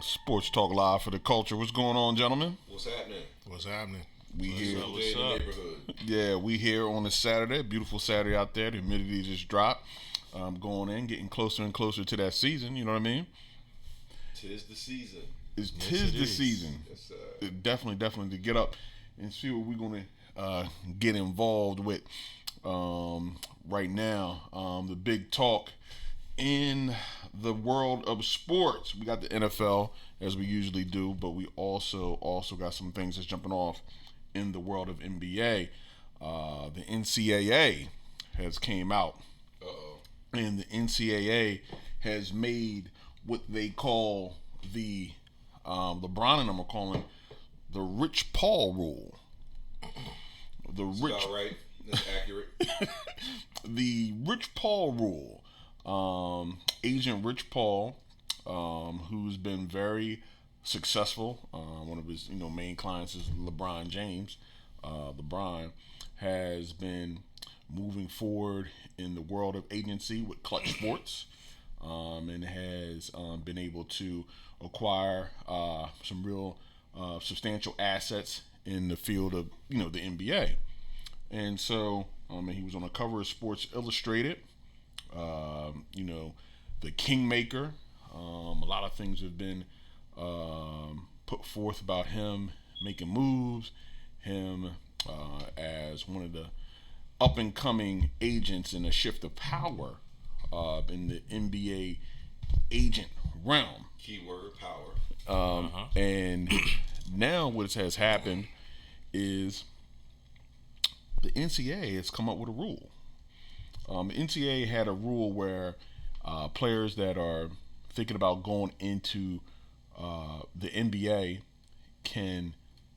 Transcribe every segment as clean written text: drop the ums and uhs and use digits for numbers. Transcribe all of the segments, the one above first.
Sports Talk Live for the culture. What's going on, gentlemen? What's happening? What's happening? We here. What's up? Neighborhood. Yeah, we here on a Saturday. Beautiful Saturday out there. The humidity just dropped. Going in, getting closer and closer to that season. You know what I mean? Tis the season. Tis the season. Yes, Definitely to get up and see what we're gonna get involved with right now. The big talk in the world of sports. We got the NFL as we usually do, but we also got some things that's jumping off in the world of NBA. The NCAA has came out, and the NCAA has made what they call the LeBron and them are calling the Rich Paul rule. About right. That's accurate. The Rich Paul rule. Agent Rich Paul, who's been very successful. One of his main clients is LeBron James. LeBron has been moving forward in the world of agency with Clutch Sports, and has been able to acquire some real substantial assets in the field of the NBA. And so he was on the cover of Sports Illustrated. The Kingmaker. A lot of things have been put forth about him making moves, him as one of the up and coming agents in a shift of power in the NBA agent realm. Keyword power. And now what has happened is the NCAA has come up with a rule. The NCAA had a rule where players that are thinking about going into the NBA can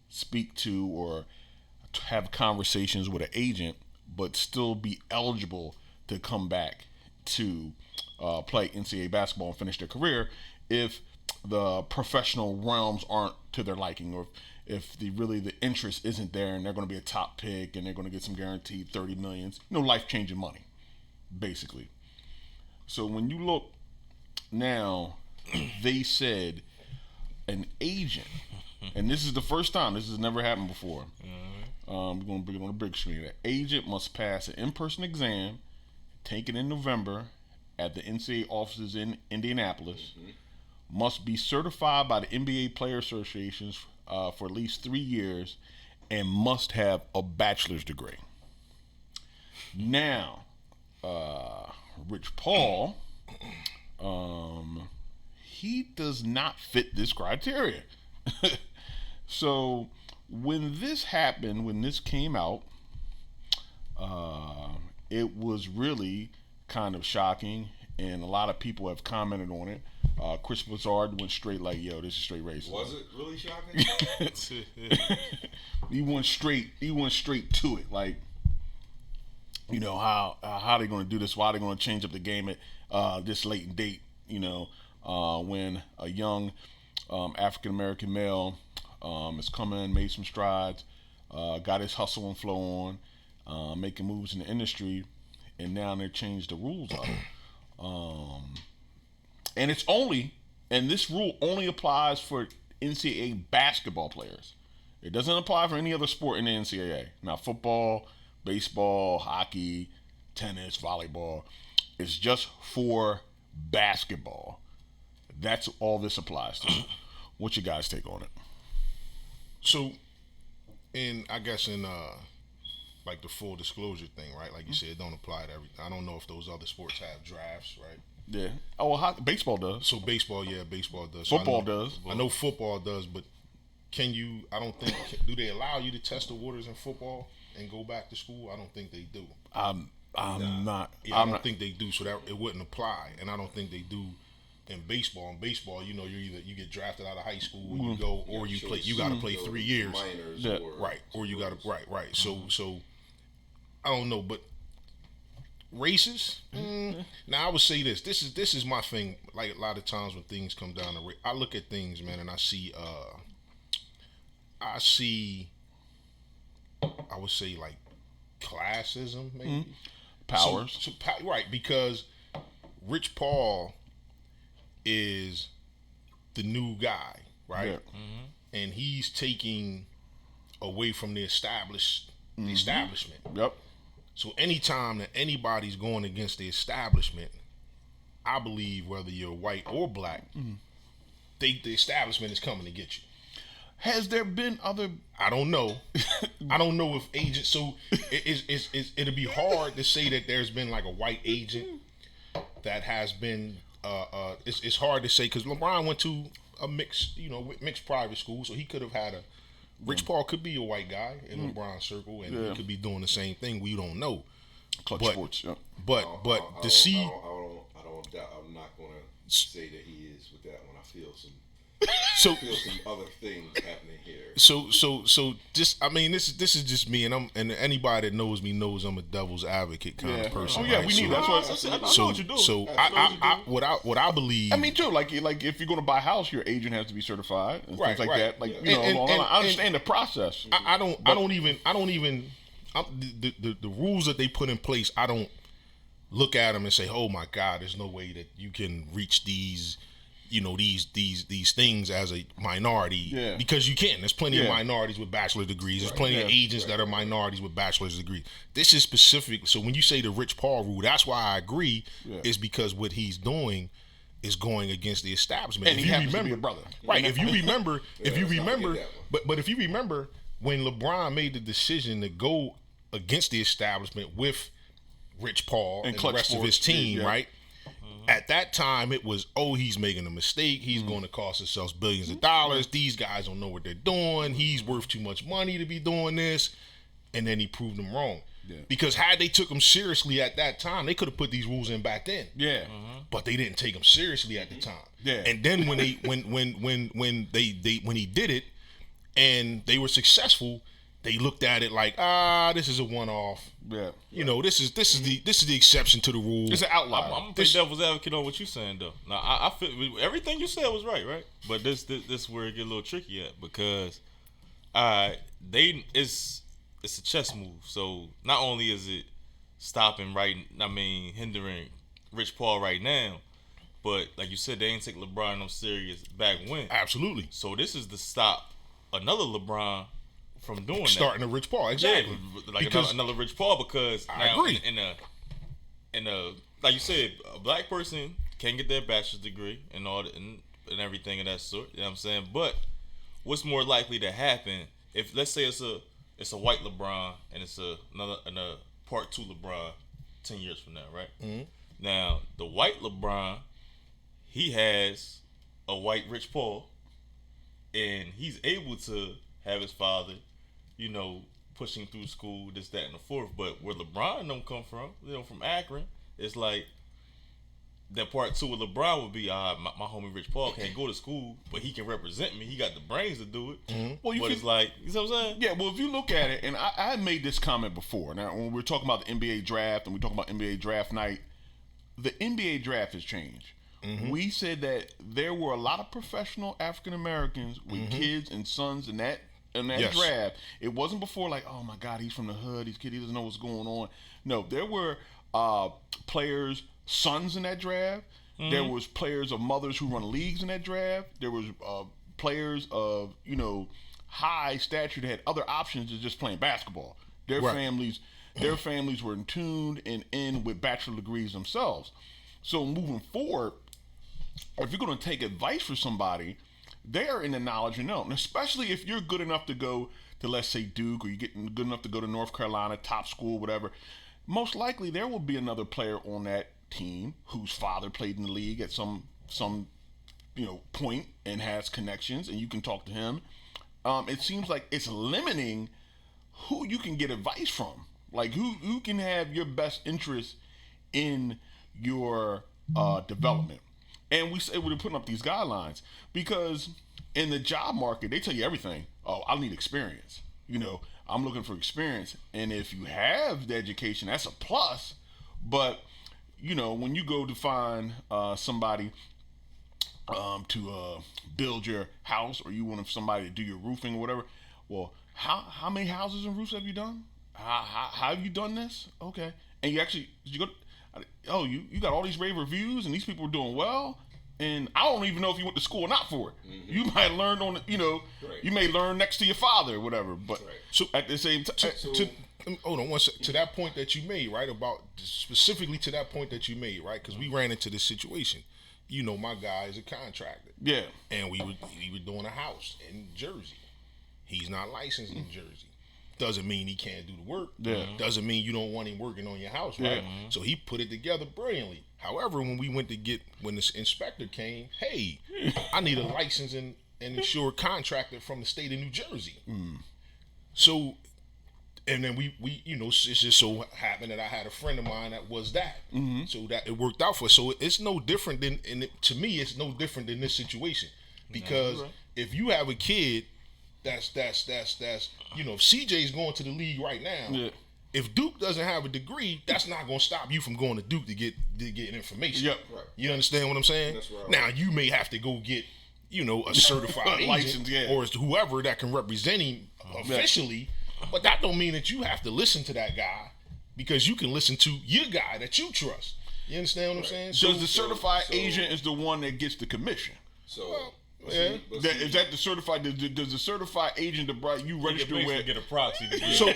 speak to or have conversations with an agent, but still be eligible to come back to play NCAA basketball and finish their career if the professional realms aren't to their liking, or if the interest isn't there and they're going to be a top pick and they're going to get some guaranteed $30 million, life-changing money, basically. So when you look now, they said an agent, and this is the first time, this has never happened before. We're going to bring it on the big screen. An agent must pass an in-person exam taken in November at the NCAA offices in Indianapolis, must be certified by the NBA Player Associations for at least 3 years, and must have a bachelor's degree. Now, Rich Paul, he does not fit this criteria. So when this happened, when this came out, it was really kind of shocking, and a lot of people have commented on it. Chris Broussard went straight like, "Yo, this is straight racism." Was it really shocking? He went straight to it, like, how they going to do this? Why they going to change up the game at this late in date? When a young African American male has come in, made some strides, got his hustle and flow on, making moves in the industry, and now they changed the rules of it. And this rule only applies for NCAA basketball players. It doesn't apply for any other sport in the NCAA. Now, football, baseball, hockey, tennis, volleyball, it's just for basketball. That's all this applies to. What's your guys' take on it? So, I guess in like the full disclosure thing, right? Like you said, it don't apply to everything. I don't know if those other sports have drafts, right? Yeah. Oh, well, baseball does. So baseball does. Football does. I know football does, but I don't think, do they allow you to test the waters in football and go back to school? I don't think they do. I'm not. Yeah, I don't think they do, so that it wouldn't apply. And I don't think they do in baseball. In baseball, you're either you get drafted out of high school and you go, or you play. You got to play 3 years. Minors, Yeah. Right. Or you got to right. So I don't know, but racist. Now I would say this. This is my thing. Like a lot of times when things come down to I look at things, man, and I see I would say like classism, maybe powers. Right, because Rich Paul is the new guy, right? Yeah. And he's taking away from the establishment. Yep. So anytime that anybody's going against the establishment, I believe whether you're white or black, the establishment is coming to get you. Has there been other? I don't know. I don't know if agents. So it'll be hard to say that there's been like a white agent that has been. It's hard to say because LeBron went to a mixed private school, so he could have had a. Rich Paul could be a white guy in LeBron's circle, and he could be doing the same thing. We don't know. Clutch but, sports. Yeah. But to see. I don't doubt. I'm not going to say that he is with that one. I feel some other things happening here. So just this is just me, and anybody that knows me knows I'm a devil's advocate kind of person. Oh yeah, right? we need that's what I know what you do. So what I believe. I mean too, like if you're going to buy a house, your agent has to be certified and things like that. Like I understand the process. I don't even the rules that they put in place. I don't look at them and say, oh my God, there's no way that you can reach these. These things as a minority because you can. There's plenty of minorities with bachelor's degrees. There's plenty of agents that are minorities with bachelor's degrees. This is specific. So when you say the Rich Paul rule, that's why I agree. Is because what he's doing is going against the establishment. And he happens to be a brother, right? If you remember, but if you remember when LeBron made the decision to go against the establishment with Rich Paul and the rest of his team, right? At that time, it was, he's making a mistake. He's going to cost himself billions of dollars. These guys don't know what they're doing. He's worth too much money to be doing this. And then he proved them wrong. Yeah. Because had they took him seriously at that time, they could have put these rules in back then. Yeah. But they didn't take him seriously at the time. Yeah. And then when when he did it and they were successful, they looked at it like, this is a one-off. Yeah. This is the exception to the rule. It's an outlier. I'm gonna play devil's advocate on what you're saying though. Now I feel everything you said was right? But this is where it get a little tricky at because it's a chess move. So not only is it hindering Rich Paul right now, but like you said, they ain't take LeBron no serious back when. Absolutely. So this is to stop another LeBron from doing starting a Rich Paul, exactly. Yeah, like another Rich Paul because I agree. In a like you said, a black person can get their bachelor's degree and all that, and everything of that sort. You know what I'm saying? But what's more likely to happen if let's say it's a white LeBron and it's another part 2 LeBron 10 years from now, right? Mm-hmm. Now the white LeBron, he has a white Rich Paul, and he's able to have his father, pushing through school, this, that, and the fourth. But where LeBron don't come from, from Akron, it's like that part 2 of LeBron would be, my homie Rich Paul can't go to school, but he can represent me. He got the brains to do it. Mm-hmm. Well, it's like, you know what I'm saying? Yeah, well, if you look at it, and I made this comment before. Now, when we're talking about the NBA draft and we talk about NBA draft night, the NBA draft has changed. Mm-hmm. We said that there were a lot of professional African Americans with kids and sons in that draft. It wasn't before like, oh my God, he's from the hood. He's kid, he doesn't know what's going on. No, there were players' sons in that draft. Mm-hmm. There was players of mothers who run leagues in that draft. There was players of high stature that had other options than just playing basketball. Their families were in tune and in with bachelor degrees themselves. So moving forward, if you're going to take advice from somebody, they're in the knowledge and know. And especially if you're good enough to go to, let's say, Duke, or you're getting good enough to go to North Carolina, top school, whatever, most likely there will be another player on that team whose father played in the league at some point and has connections, and you can talk to him. It seems like it's limiting who you can get advice from. Like who can have your best interest in your development. And we say we're putting up these guidelines because in the job market, they tell you everything. Oh, I need experience. I'm looking for experience. And if you have the education, that's a plus. But, when you go to find somebody to build your house, or you want somebody to do your roofing or whatever, well, how many houses and roofs have you done? How have you done this? Okay. And you got all these rave reviews and these people are doing well. and I don't even know if you went to school or not for it. Mm-hmm. You might learn on, Right. you may learn next to your father or whatever. But Right. so at the same time, Hold on one second. To that point that you made, right? About specifically to that point that you made, right? Because we ran into this situation. My guy is a contractor. yeah, And we were doing a house in Jersey. He's not licensed in Jersey. Doesn't mean he can't do the work. Yeah. Doesn't mean you don't want him working on your house, right? Yeah. So he put it together brilliantly. However, when the inspector came, hey, I need a licensed and insured contractor from the state of New Jersey. So, and then we it's just so happened that I had a friend of mine that was that. So that it worked out for us. So it's no different to me, it's no different than this situation. Because if you have a kid that's if CJ's going to the league right now, yeah, if Duke doesn't have a degree, that's not going to stop you from going to Duke to get information. Yep. Right. You understand what I'm saying? That's right. Now you may have to go get a certified License, agent, yeah. or whoever that can represent him officially, but that don't mean that you have to listen to that guy, because you can listen to your guy that you trust. You understand what I'm saying? Does the certified agent is the one that gets the commission? So, yeah. Is that the certified? Does the certified agent you You register basically with? get a proxy. To So,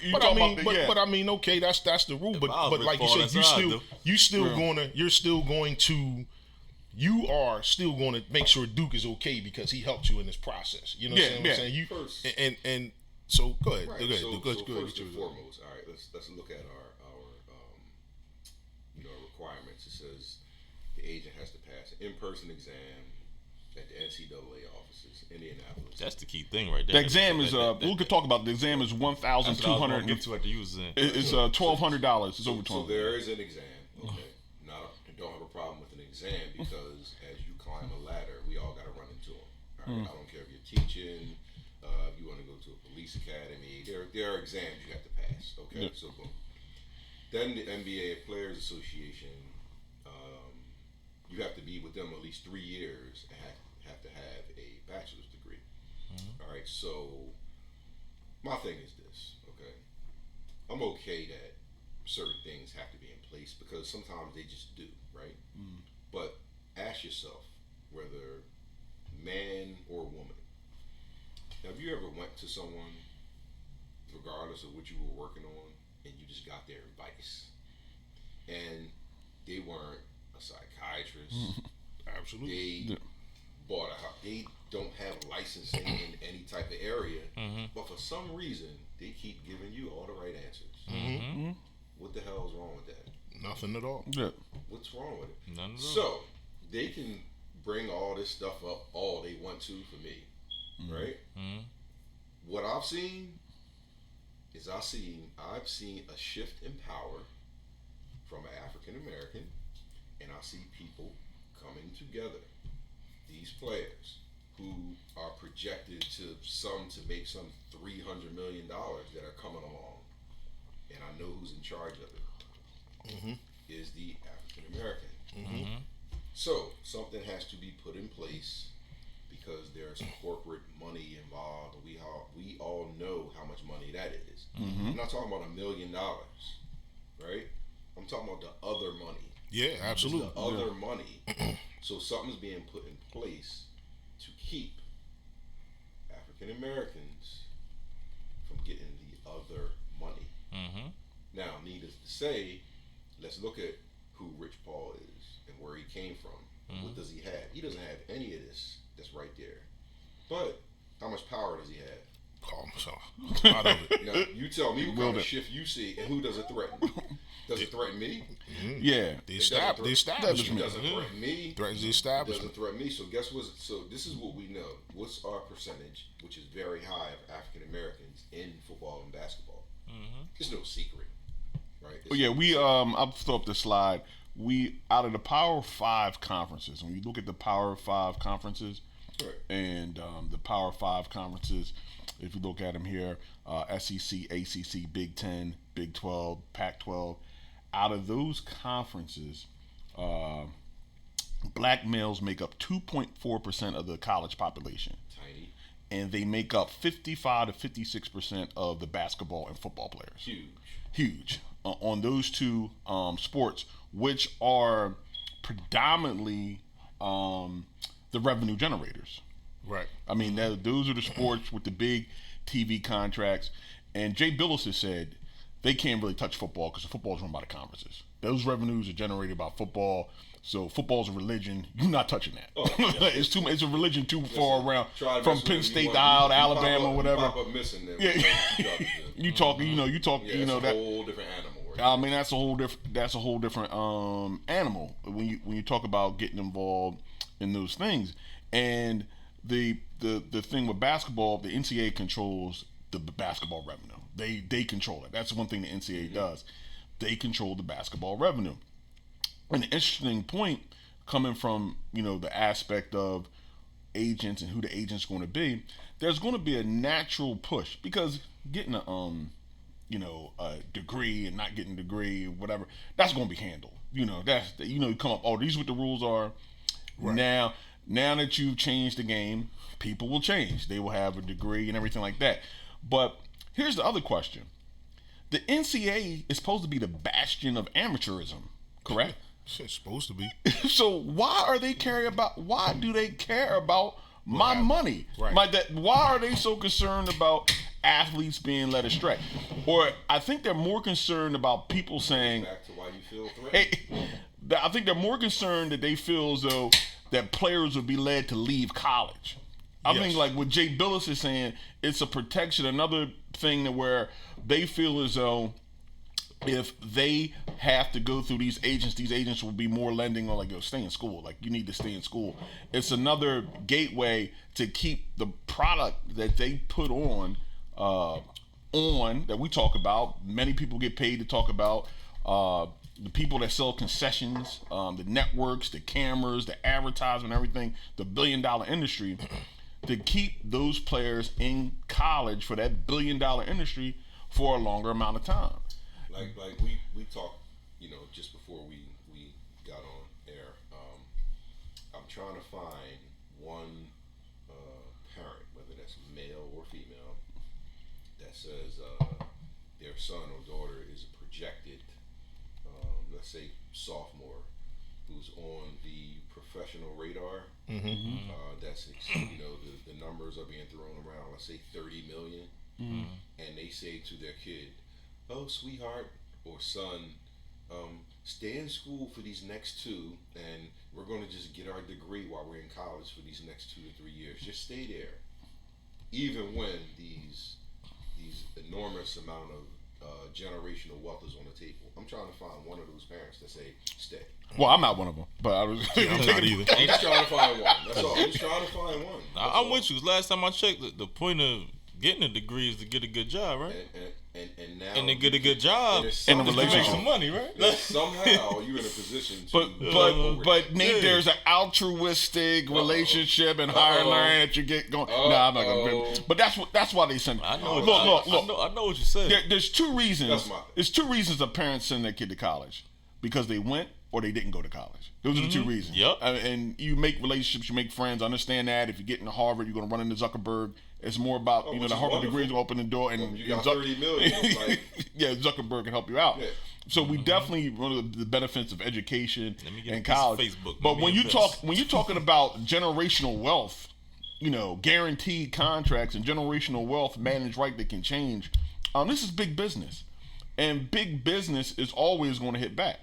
you but talking I mean, about the- but I mean, okay, that's the rule. But like you said, you are still going to make sure Duke is okay because he helped you in this process. You know what I'm saying? You First. and so go ahead. Right. Go ahead. So, Go ahead. so Go ahead. first and foremost, all right, let's look at our requirements. It says the agent has to pass an in-person exam at the NCAA offices, Indianapolis. That's the key thing right there. The exam is we could talk about the exam is $1,200. Get to at the users in. It's $1,200. It's over So $1,200. there is an exam. Okay, don't have a problem with an exam, because as you climb a ladder, we all got to run into them. All right? I don't care if you're teaching, if you want to go to a police academy. There are exams you have to pass. Okay, Yeah. so boom. Then the NBA Players Association, you have to be with them at least 3 years and have to have a bachelor's degree. All right, so my thing is this. Okay, I'm okay that certain things have to be in place because sometimes they just do, right? But ask yourself, whether man or woman, have you ever went to someone, regardless of what you were working on, and you just got their advice, and they weren't a psychiatrist, Absolutely. they bought a house, they don't have licensing in any type of area, but for some reason they keep giving you all the right answers. What the hell is wrong with that? Nothing at all. Yeah. What's wrong with it? None at all. So they can bring all this stuff up all they want to for me, right? What I've seen is I've seen a shift in power from an African American, and I see people coming together. These players who are projected to make some $300 million that are coming along, and I know who's in charge of it. Is the African American. So something has to be put in place because there's corporate money involved. We all know how much money that is. I'm not talking about $1 million, right? I'm talking about the other money. Yeah, absolutely. The other money. So something's being put in place to keep African Americans from getting the other money. Now, needless to say, let's look at who Rich Paul is and where he came from. What does he have? He doesn't have any of this that's right there. But how much power does he have? A lot of it. Now, you tell me what kind of shift you see and who does it threaten? Does it threaten me? Yeah. The It doesn't establishment. It doesn't threaten me. Threatens the It establishment. doesn't threaten me. So guess what? So this is what we know. What's our percentage, which is very high, of African Americans in football and basketball? It's no secret, right? It's Yeah, we I'll throw up the slide. We out of the Power 5 conferences. When you look at the Power 5 conferences, right. and the Power 5 conferences, if you look at them here, SEC, ACC, Big 10, Big 12, Pac-12, out of those conferences, black males make up 2.4% of the college population. Tiny. And they make up 55 to 56% of the basketball and football players. Huge. On those two sports, which are predominantly the revenue generators. Right. I mean, those are the sports with the big TV contracts. And Jay Billis has said they can't really touch football because the football is run by the conferences. Those revenues are generated by football. So football's a religion. You're not touching that. Oh, yeah. It's a religion too far around from Penn State to Alabama, whatever. Pop up missing them. Yeah. You talk. Yeah, that. a whole different animal. Right? I mean, that's a whole different animal when you talk about getting involved in those things. And the thing with basketball, the NCAA controls the basketball revenue. They control it. That's one thing the NCAA does. They control the basketball revenue. An interesting point coming from the aspect of agents and who the agent's going to be. There's going to be a natural push because getting a degree and not getting a degree, whatever, that's going to be handled. You come up. Oh, these are what the rules are. Right. Now that you've changed the game, people will change. They will have a degree and everything like that. But here's the other question: the NCAA is supposed to be the bastion of amateurism, correct? It's supposed to be. So why do they care about my money? Right. Why are they so concerned about athletes being led astray? Or I think they're more concerned about people saying, back to why you feel threatened. Hey, I think they're more concerned that they feel as though that players would be led to leave college. I think like what Jay Billis is saying, it's a protection. Another thing that where they feel as though if they have to go through these agents will be more lending on like, stay in school. Like, you need to stay in school. It's another gateway to keep the product that they put on that we talk about. Many people get paid to talk about the people that sell concessions, the networks, the cameras, the advertisement, everything, the billion-dollar industry, to keep those players in college for that billion-dollar industry for a longer amount of time. Like we talked, just before we got on air. I'm trying to find one parent, whether that's male or female, that says their son or daughter is a projected, let's say sophomore, who's on the professional radar. Mm-hmm. That's the numbers are being thrown around. Let's say 30 million, and they say to their kid, "Oh, sweetheart or son, stay in school for these next 2, and we're going to just get our degree while we're in college for these next 2 to 3 years. Just stay there." Even when these enormous amount of generational wealth is on the table, I'm trying to find one of those parents that say, "Stay." Well, I'm not one of them, but I was. I'm not either. I'm just trying to find one. That's all. I'm just trying to find one. I'm with you. 'Cause last time I checked, the point of getting a degree is to get a good job, right? And now, and to get a good job, and to make some money, right? Somehow you're in a position to. But Nate, there's an altruistic relationship and higher learning that you get going. I'm not gonna. But that's why they send. I know. Look. I know what you said. There's 2 reasons. That's my thing. There's 2 reasons a parent send their kid to college: because they went or they didn't go to college. Those are the 2 reasons. Yep. And you make relationships, you make friends. Understand that if you get into Harvard, you're gonna run into Zuckerberg. It's more about the Harvard degrees will open the door, and you got 30 million. Like, yeah, Zuckerberg can help you out. Yeah. So we definitely one of the benefits of education and a college. Facebook. But when you're talking about generational wealth, guaranteed contracts and generational wealth managed right that can change. This is big business, and big business is always going to hit back.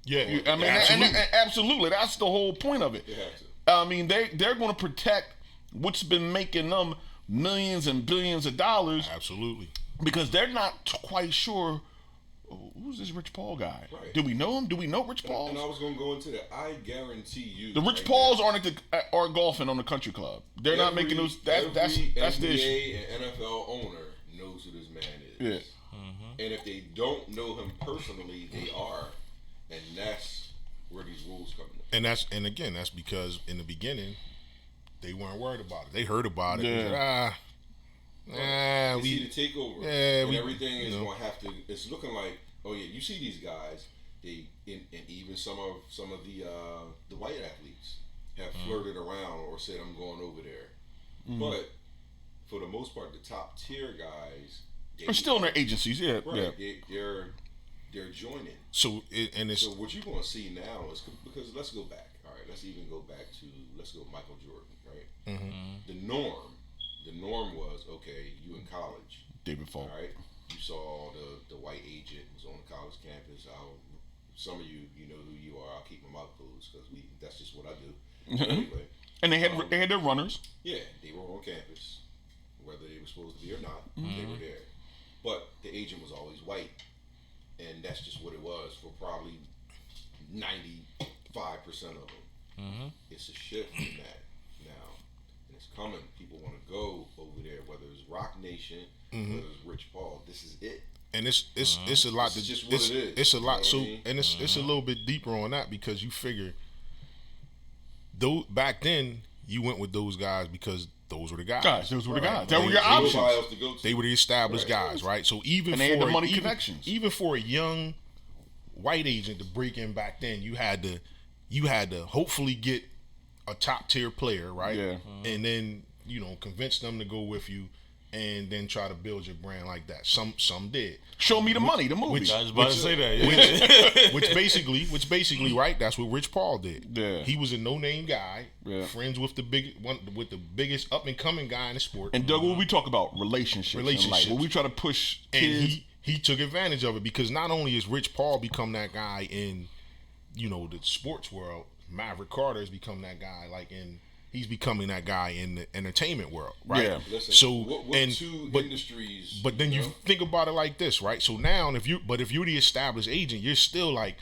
Yeah, I mean, absolutely. Absolutely, that's the whole point of it. they have to. I mean, they're going to protect what's been making them millions and billions of dollars. Absolutely. Because they're not quite sure who's this Rich Paul guy. Right. Do we know him? Do we know Rich Paul? And I was going to go into that. I guarantee you. The Rich Pauls aren't golfing on the country club. They're not making those. That's NBA the issue. and NFL owner knows who this man is. Yeah. And if they don't know him personally, they are, and that's where these rules come in. And that's because in the beginning they weren't worried about it. They heard about it. Yeah. They see the takeover. Yeah, and everything is going to have to. It's looking like, oh yeah, you see these guys. And even some of the white athletes have flirted around or said, "I'm going over there." But for the most part, the top tier guys are still in their agencies. Yeah, right. yeah. They're joining. So So what you're going to see now is, because let's go back. All right, let's even go back to Michael Jordan, right? Mm-hmm. The norm was, okay, you in college, David Falk. all right? You saw the white agent was on the college campus. Some of you know who you are. I'll keep my mouth closed because that's just what I do. But anyway, And they had their runners. yeah, they were on campus, whether they were supposed to be or not. They were there, but the agent was always white, and that's just what it was for probably 95% of them. It's a shift in that now, and it's coming. People want to go over there, whether it's Rock Nation, whether it's Rich Paul. This is it. And it's a lot. It's just what it is. It's a lot. You know So what I mean? and it's a little bit deeper on that because you figure, though back then you went with those guys because those were the guys. Those were the guys. Right. That were your There was options. nobody else to go to. They were the established Right. guys, right? So even And they for had the money even, connections. even for a young white agent to break in back then, you had to hopefully get a top tier player, right? Yeah. And then convince them to go with you, and then try to build your brand like that. Some did. Show me the money, the movie. I was about to say that. Yeah. Which basically, right? That's what Rich Paul did. Yeah. He was a no-name guy, Yeah. friends with the biggest up-and-coming guy in the sport, And Doug, what we talk about relationships. Relationships. When we try to push and kids. he took advantage of it because not only has Rich Paul become that guy in the sports world, Maverick Carter has become that guy he's becoming that guy in the entertainment world, right? Yeah. Listen, So what two industries? But then you think about it like this, right? So now, if you're the established agent, you're still like,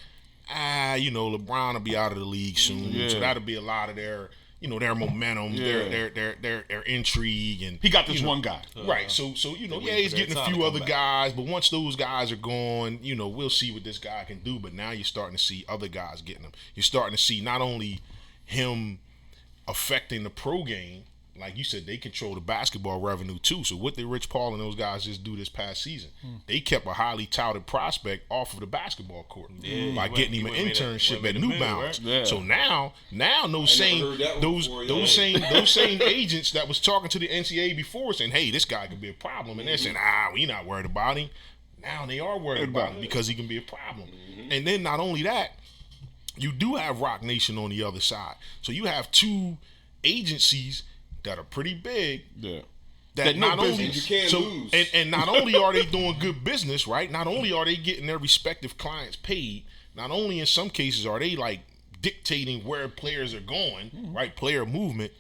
LeBron will be out of the league soon, Yeah. so that'll be a lot of their momentum, Yeah. their intrigue, and He got this one guy. right. So he's waiting for getting their a time few to other come back. guys, but once those guys are gone, we'll see what this guy can do. But now you're starting to see other guys getting them. You're starting to see not only him affecting the pro game, like you said, they control the basketball revenue too. So what did Rich Paul and those guys just do this past season? They kept a highly touted prospect off of the basketball court by getting him an internship at New Balance. right? Yeah. So now those heard that one before, yeah. those same agents that was talking to the NCAA before saying, hey, this guy could be a problem, and they're saying, we not worried about him. Now they are worried about him because he can be a problem. And then not only that, you do have Rock Nation on the other side. So you have two agencies that are pretty big. Yeah. That know not only business. You can't lose. and not only are they doing good business, right? Not only are they getting their respective clients paid, not only in some cases are they dictating where players are going, right? Player movement.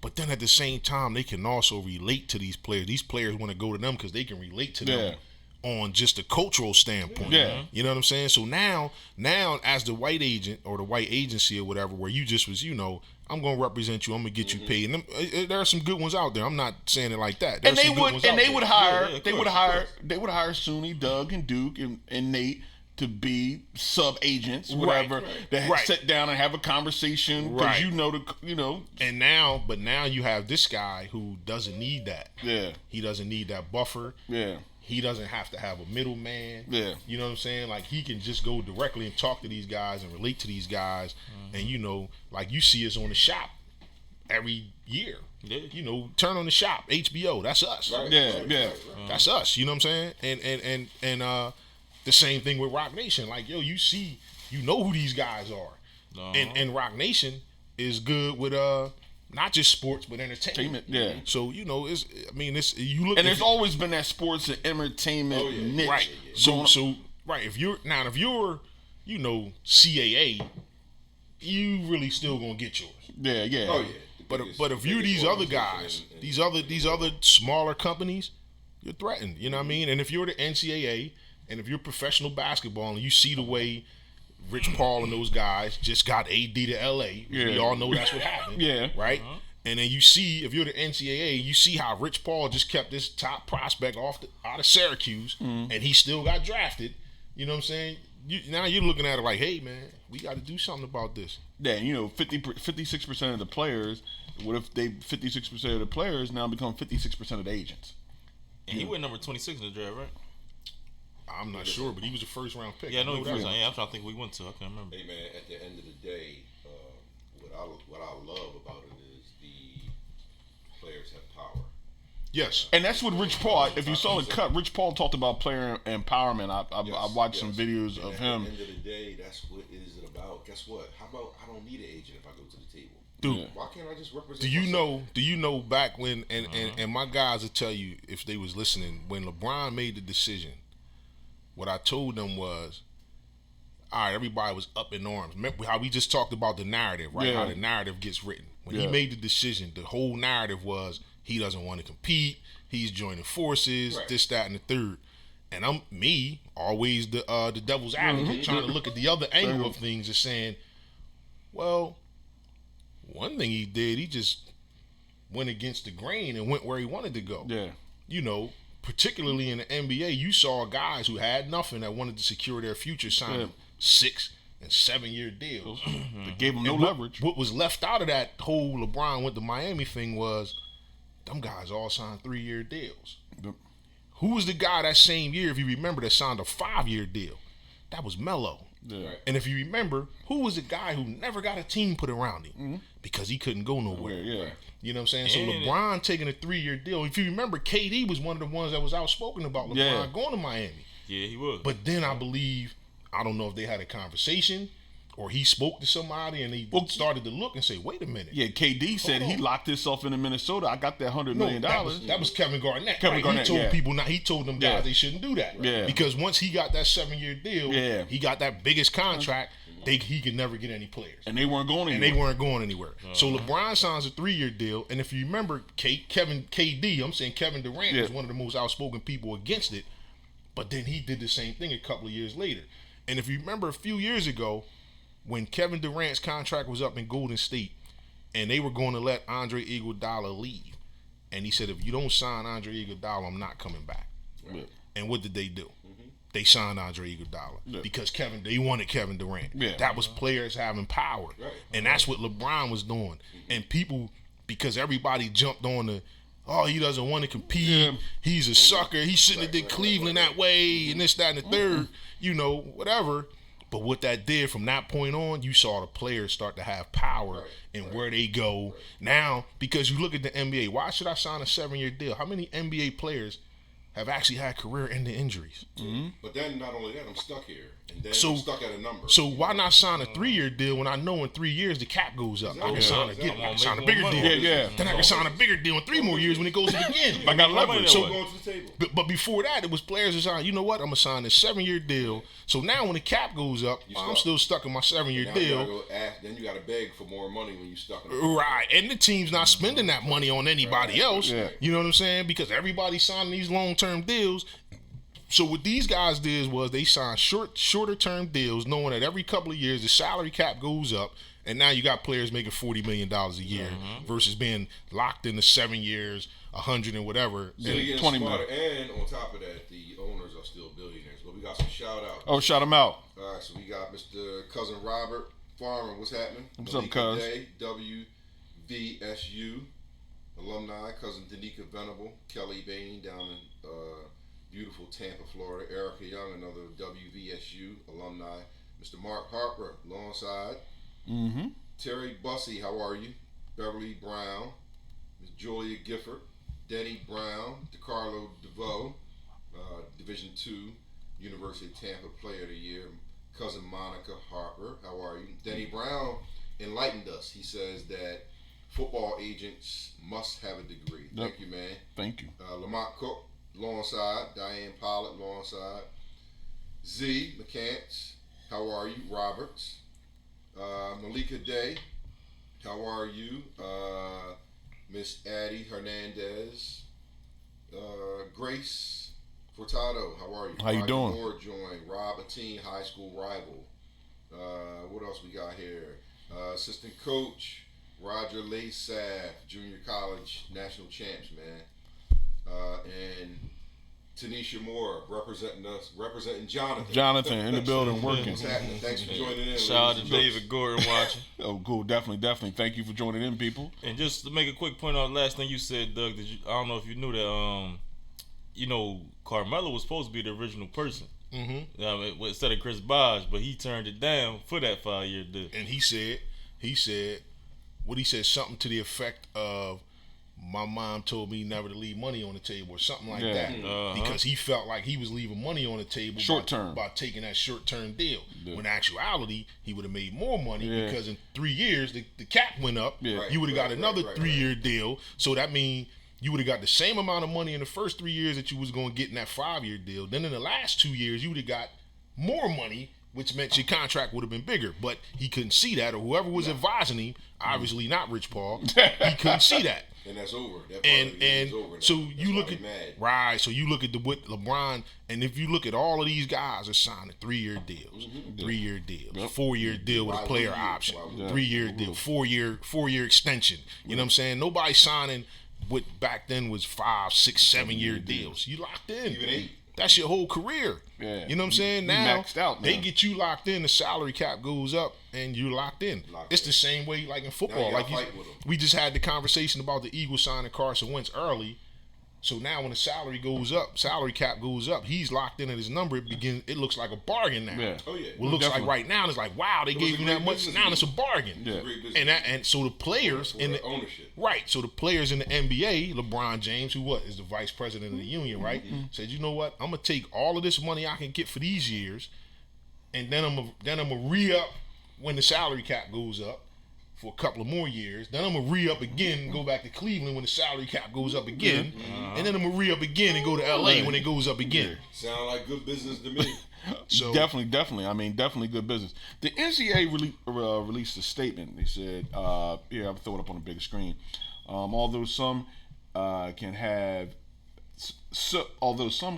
But then at the same time, they can also relate to these players. These players want to go to them because they can relate to them on just a cultural standpoint. Yeah. You know what I'm saying? So now as the white agent or the white agency or whatever, where you just was, I'm going to represent you. I'm going to get you paid. And there are some good ones out there. I'm not saying it like that. And they would hire course. they would hire Sunni, Doug, and Duke and Nate to be sub agents, whatever. That Right. sit down and have a conversation because Right. And now you have this guy who doesn't need that. Yeah. He doesn't need that buffer. Yeah. He doesn't have to have a middleman. Yeah. You know what I'm saying? He can just go directly and talk to these guys and relate to these guys. And you see us on the shop every year. Yeah. Turn on the shop, HBO. That's us. Right, Yeah, right, yeah. right, right. That's us. You know what I'm saying? And the same thing with Rock Nation. You see, who these guys are. And Rock Nation is good with not just sports but entertainment. Yeah. So you look. And there's always been that sports and entertainment niche. Right. So right. If you're CAA, you really still gonna get yours. Yeah, yeah. Oh yeah. But if you're these other guys, these other smaller companies, you're threatened. You know what I mean? And if you're the NCAA, and if you're professional basketball, and you see the way Rich Paul and those guys just got AD to LA, we all know that's what happened. Yeah. Right. And then you see, if you're the NCAA, you see how Rich Paul just kept this top prospect out of Syracuse, and he still got drafted. You know what I'm saying? Now you're looking at it like, hey man, we got to do something about this. Yeah, 56% of the players. What if 56% of the players now become 56% of the agents? And he went number 26 in the draft, right? I'm not sure, but he was a first round pick. Yeah, I know he that. was. Yeah, I'm trying to think we went to. I can't remember. Hey man, at the end of the day, what I love about it is the players have power. Yes. And that's what Rich Paul. If you saw the cut, Rich Paul talked about player empowerment. I watched some videos of him. At the end of the day, that's what it is about. Guess what? How about I don't need an agent if I go to the table? Dude, why can't I just represent? Do you know back when and my guys will tell you if they was listening when LeBron made the decision, what I told them was, all right, everybody was up in arms. Remember how we just talked about the narrative, right? How the narrative gets written. When he made the decision, the whole narrative was he doesn't want to compete. He's joining forces, this, that, and the third. And I'm always the devil's advocate, trying to look at the other angle of things and saying, well, one thing he did, he just went against the grain and went where he wanted to go. Yeah. You know, particularly in the NBA, you saw guys who had nothing that wanted to secure their future signing 6 and 7 year deals. They gave him no leverage. What was left out of that whole LeBron went to Miami thing was them guys all signed 3 year deals. Who was the guy that same year, if you remember, that signed a 5 year deal? That was Melo. Yeah. And if you remember, who was the guy who never got a team put around him because he couldn't go nowhere? Yeah. You know what I'm saying? So LeBron taking a 3 year deal. If you remember, KD was one of the ones that was outspoken about LeBron going to Miami. Yeah, he was. But then I believe, I don't know if they had a conversation or he spoke to somebody and he started to look and say, wait a minute. Yeah, KD said he locked himself into Minnesota. I got that $100 million. That was Kevin Garnett. Garnett, he told them guys they shouldn't do that. Yeah. Because once he got that 7 year deal, he got that biggest contract, he could never get any players. And they weren't going anywhere. So LeBron signs a 3 year deal, and if you remember, Kevin Durant was one of the most outspoken people against it, but then he did the same thing a couple of years later. And if you remember a few years ago, when Kevin Durant's contract was up in Golden State and they were going to let Andre Iguodala leave, and he said, if you don't sign Andre Iguodala, I'm not coming back. Right. And what did they do? They signed Andre Iguodala because they wanted Kevin Durant. Yeah. That was players having power. Right. And that's what LeBron was doing. And people, because everybody jumped on he doesn't want to compete. He's a sucker. He shouldn't have did Cleveland that way and this, that, and the third, whatever. But what that did from that point on, you saw the players start to have power in where they go. Now, because you look at the NBA, why should I sign a 7 year deal? How many NBA players have actually had career-ending injuries? But then not only that, I'm stuck here. And then I'm stuck at a number. So why not sign a 3 year deal when I know in 3 years the cap goes up? I can sign a bigger deal. Then I can sign a bigger deal in 3 more years when it goes up again. I got leverage. So going to the table. But before that, it was players who signed, you know what, I'm going to sign this 7 year deal. So now when the cap goes up, I'm still stuck in my 7 year deal. Then you got to beg for more money when you're stuck in Right. And the team's not spending that money on anybody else. Yeah. You know what I'm saying? Because everybody's signing these long-term deals. So what these guys did was they signed shorter term deals, knowing that every couple of years the salary cap goes up, and now you got players making $40 million a year versus being locked into 7 years, 100 and whatever. So and 20 million. And on top of that, the owners are still billionaires. But we got some shout outs. Oh, shout them out. All right, so we got Mr. Cousin Robert Farmer. What's happening? What's up, cuz? WVSU alumni. Cousin Danica Venable, Kelly Bain down in beautiful Tampa, Florida. Erica Young, another WVSU alumni. Mr. Mark Harper, alongside. Terry Bussey, how are you? Beverly Brown. Ms. Julia Gifford. Denny Brown. DeCarlo DeVoe. Division II, University of Tampa Player of the Year. Cousin Monica Harper, how are you? Denny Brown enlightened us. He says that football agents must have a degree. Thank you, man. Thank you. Lamont Cook, alongside. Diane Pollitt, alongside. Z McCants, how are you? Roberts. Malika Day, how are you? Miss Addie Hernandez. Grace Furtado, how are you? How you doing? Moore joined. Rob Ateen, high school rival. What else we got here? Assistant coach Roger Laysaf, junior college national champs, man. And Tanisha Moore representing Jonathan. Jonathan in the building working. What's happening? Thanks for joining in. Shout out to David Gordon watching. Oh, cool. Definitely. Thank you for joining in, people. And just to make a quick point on the last thing you said, Doug, I don't know if you knew that, Carmelo was supposed to be the original person. Instead of Chris Bosh, but he turned it down for that 5 year deal. And he said, something to the effect of, my mom told me never to leave money on the table or something like Yeah. that, because he felt like he was leaving money on the table Short term. by taking that short-term deal. Yeah. When in actuality, he would have made more money Yeah. because in 3 years the cap went up. Yeah. Right, You would have got right, another right, 3-year deal. So that means you would have got the same amount of money in the first 3 years that you was going to get in that 5-year deal. Then in the last 2 years, you would have got more money, which meant your contract would have been bigger. But he couldn't see that, or whoever was advising him, obviously not Rich Paul, he couldn't see that. And that's over. That part And of the game is over now. so That's you why look they at mad. right. So you look at what LeBron, and if you look at all of these guys are signing 3-year deals, 3-year deals, 4-year deal with a Why player would you? option, Why would you? 3-year deal, 4-year extension. You know what I'm saying? Nobody's signing what back then was 5, 6, 7-year deals. You locked in. Even 8. That's your whole career. Yeah. You know what I'm saying? You Now maxed out they now. get you locked in, the salary cap goes up, and you're locked in. It's the same way like in football. Now you Like gotta fight with 'em. we just had the conversation about the Eagles signing Carson Wentz early. So now when the salary goes up, salary cap goes up, he's locked in at his number. It looks like a bargain now. Yeah. Oh, yeah. What looks Definitely. like right now is like, wow, they was gave a you great that much. business Now move. it's a bargain. Yeah. Great business. And so the players For in the the ownership. right, so the players in the NBA, LeBron James, who is the vice president of the union, right, said, you know what, I'm gonna take all of this money I can get for these years, and then I'm gonna re-up when the salary cap goes up for a couple of more years. Then I'm gonna re-up again and go back to Cleveland when the salary cap goes up again, and then I'm gonna re-up again and go to LA when it goes up again. Sound like good business to me. So Definitely. I mean, definitely good business. The NCAA released a statement. They said, here, I'll throw it up on the big screen. Although some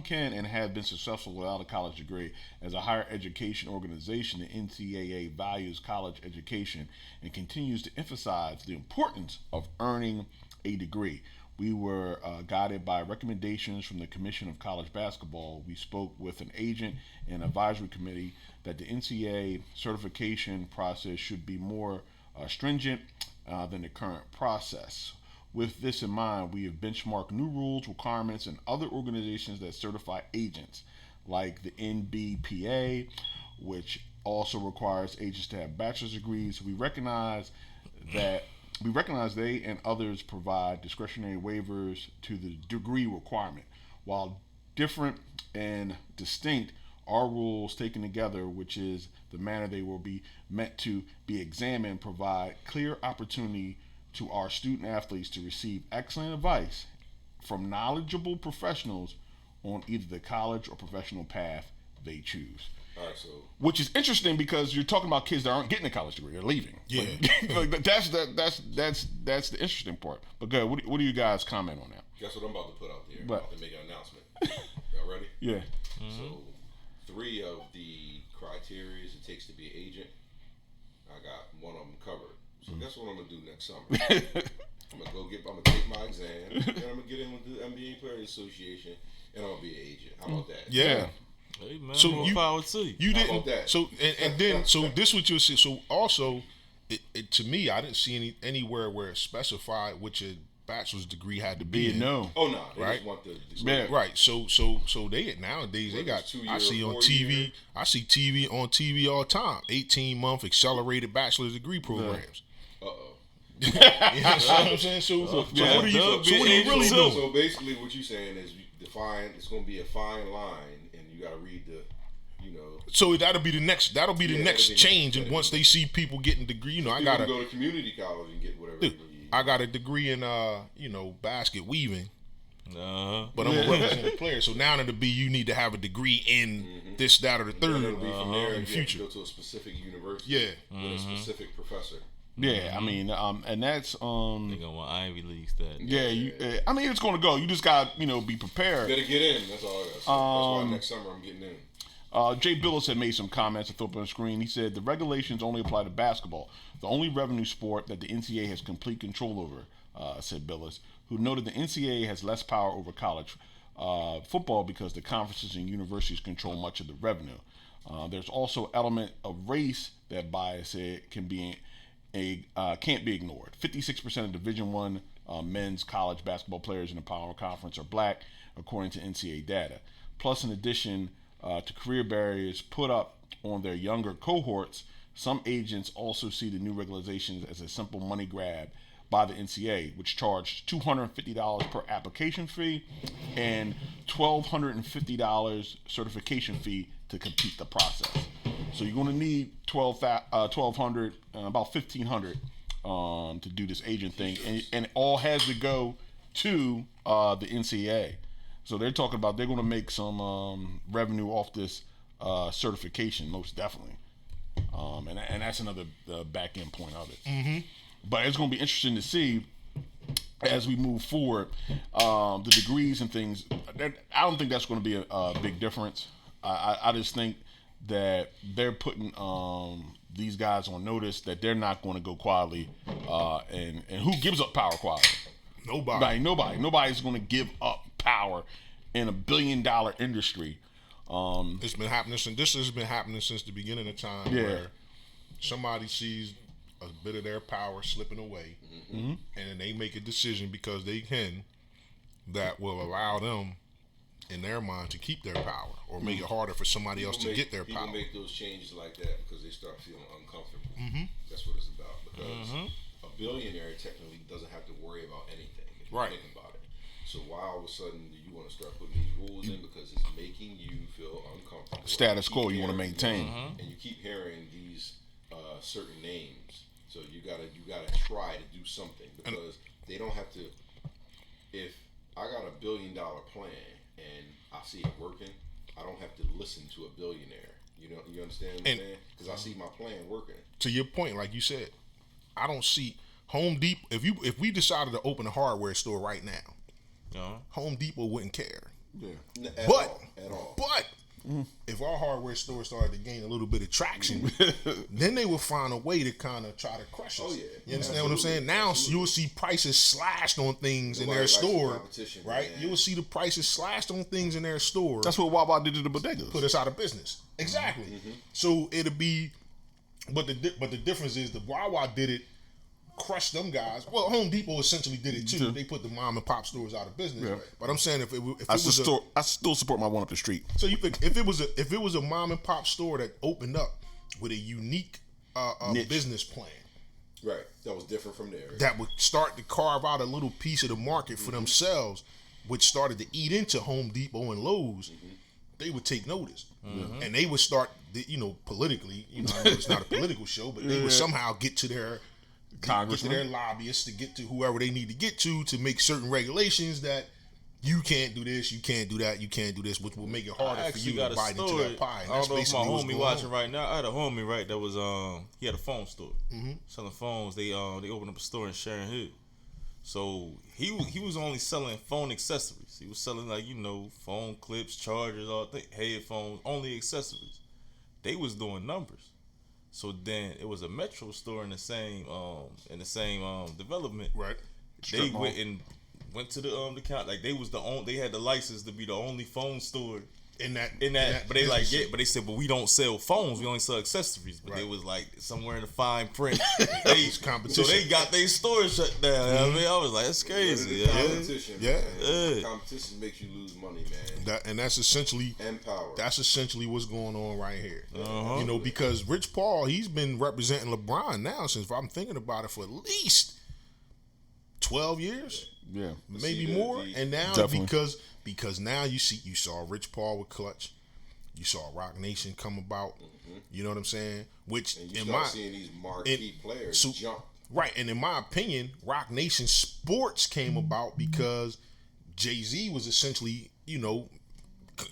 can and have been successful without a college degree, as a higher education organization, the NCAA values college education and continues to emphasize the importance of earning a degree. We were guided by recommendations from the Commission of College Basketball. We spoke with an agent and advisory committee that the NCAA certification process should be more stringent than the current process. With this in mind, we have benchmarked new rules, requirements, and other organizations that certify agents, like the NBPA, which also requires agents to have bachelor's degrees. We recognize they and others provide discretionary waivers to the degree requirement. While different and distinct, our rules taken together, which is the manner they will be meant to be examined, provide clear opportunity to our student athletes to receive excellent advice from knowledgeable professionals on either the college or professional path they choose. All right, so Which is interesting because you're talking about kids that aren't getting a college degree; they're leaving. Yeah. Like, that's the interesting part. But good. What do you guys comment on that? guess what I'm about to put out there? I'm What? about to make an announcement. Y'all ready? Yeah. So 3 of the criteria it takes to be an agent, I got one of them covered. So guess what I'm gonna do next summer? I'm gonna take my exam, and I'm gonna get in with the NBA Players Association, and I'm gonna be an agent. How about that? yeah. Hey man, So more power to you. You How didn't. about that? So and then so this what you'll see. So also, it to me, I didn't see anywhere where it specified what your bachelor's degree had to be. in. No. Oh no, they Right. just want the Yeah. Right. So they nowadays they Whether got. it's 2 I year see or on 4 TV. year. I see TV on TV all the time. 18-month accelerated bachelor's degree programs. Uh-oh. You know what I'm saying? So what are you? Doug, So what are you be really agent doing? So basically, what you're saying is define. It's going to be a fine line, and you got to read the, So that'll be the next. That'll be the Yeah, next that'll be change. next. And once they see people getting degree, I People got can a go to community college and get whatever. dude, you need. I got a degree in basket weaving. But I'm Yeah. a representative player, so now to be you need to have a degree in this, that, or the And third it'll be from there in and the you have to future. go to a specific university. Yeah. With a specific professor. Yeah. I mean, and that's They gonna want Ivy League that. yeah. I mean, it's gonna go. You just got be prepared. Better get in. That's all. That's why next summer I'm getting in. Jay Billis had made some comments. I threw up on the screen. He said the regulations only apply to basketball, the only revenue sport that the NCAA has complete control over, said Billis, who noted the NCAA has less power over college football because the conferences and universities control much of the revenue. There's also element of race that bias can't be ignored. 56% of Division I men's college basketball players in the Power Conference are black, according to NCAA data. Plus, in addition to career barriers put up on their younger cohorts, some agents also see the new regulations as a simple money grab by the NCA, which charged $250 per application fee and $1,250 certification fee to complete the process. So you're going to need $1,200, about $1,500 to do this agent thing, and it all has to go to the NCA. So they're talking about they're going to make some revenue off this certification, most definitely. And that's another back end point of it. Mm-hmm. But it's going to be interesting to see as we move forward the degrees and things. I don't think that's going to be a big difference. I just think that they're putting these guys on notice that they're not going to go quality. And who gives up power quality? Nobody. Nobody's going to give up power in $1 billion industry. It's been happening since this has been happening since the beginning of time. Yeah. Where somebody sees a bit of their power slipping away, and then they make a decision because they can that will allow them, in their mind, to keep their power or make it harder for somebody else to get their power. People make those changes like that because they start feeling uncomfortable. Mm-hmm. That's what it's about. Because a billionaire technically doesn't have to worry about anything if you think about it. So why all of a sudden do you want to start putting these rules in because it's making you feel uncomfortable? Status quo you want to maintain, and you keep hearing these certain names. So you gotta try to do something because they don't have to. If I got $1 billion plan and I see it working, I don't have to listen to a billionaire. You understand what I'm saying? Because I see my plan working. To your point, like you said, I don't see Home Depot. If we decided to open a hardware store right now, Home Depot wouldn't care. Yeah, At all. But if our hardware store started to gain a little bit of traction, then they will find a way to kind of try to crush us. Oh, yeah. You understand what I'm saying? Now you will see prices slashed on things in their store, right? You will see the prices slashed on things in their store. That's what Wawa did to the bodegas. Put us out of business. Exactly. Mm-hmm. So it'll be, but the difference is the Wawa did it, crushed them guys. Well, Home Depot essentially did it too. They put the mom and pop stores out of business. Yeah. But I'm saying I still support my one up the street. So you think if it was a mom and pop store that opened up with a unique business plan, right, that was different from there, that would start to carve out a little piece of the market for themselves, which started to eat into Home Depot and Lowe's, they would take notice, and they would start, politically. I know it's not a political show, but they would somehow get to their Congressman, get to their lobbyists, to get to whoever they need to get to make certain regulations that you can't do this, you can't do that, you can't do this, which will make it harder for you to bite into that pie. I don't know if my homie watching right now. I had a homie that was he had a phone store selling phones. They opened up a store in Sharon Hill. So he was only selling phone accessories. He was selling phone clips, chargers, headphones, only accessories. They was doing numbers. So then it was a Metro store in the same development. Right. They went to the count, like they had the license to be the only phone store in that but they said, but we don't sell phones, we only sell accessories. But it was like somewhere in the fine print. Competition. So they got their store shut down. I mean, I was like, that's crazy. Competition makes you lose money, man. That's essentially power. That's essentially what's going on right here. Because Rich Paul, he's been representing LeBron now since, if I'm thinking about it, for at least 12 years. Yeah, maybe more. And now because now you saw Rich Paul with Clutch, you saw Rock Nation come about. You know what I'm saying? Which and you start seeing these marquee players jump. Right, and in my opinion, Rock Nation Sports came about because Jay-Z was essentially,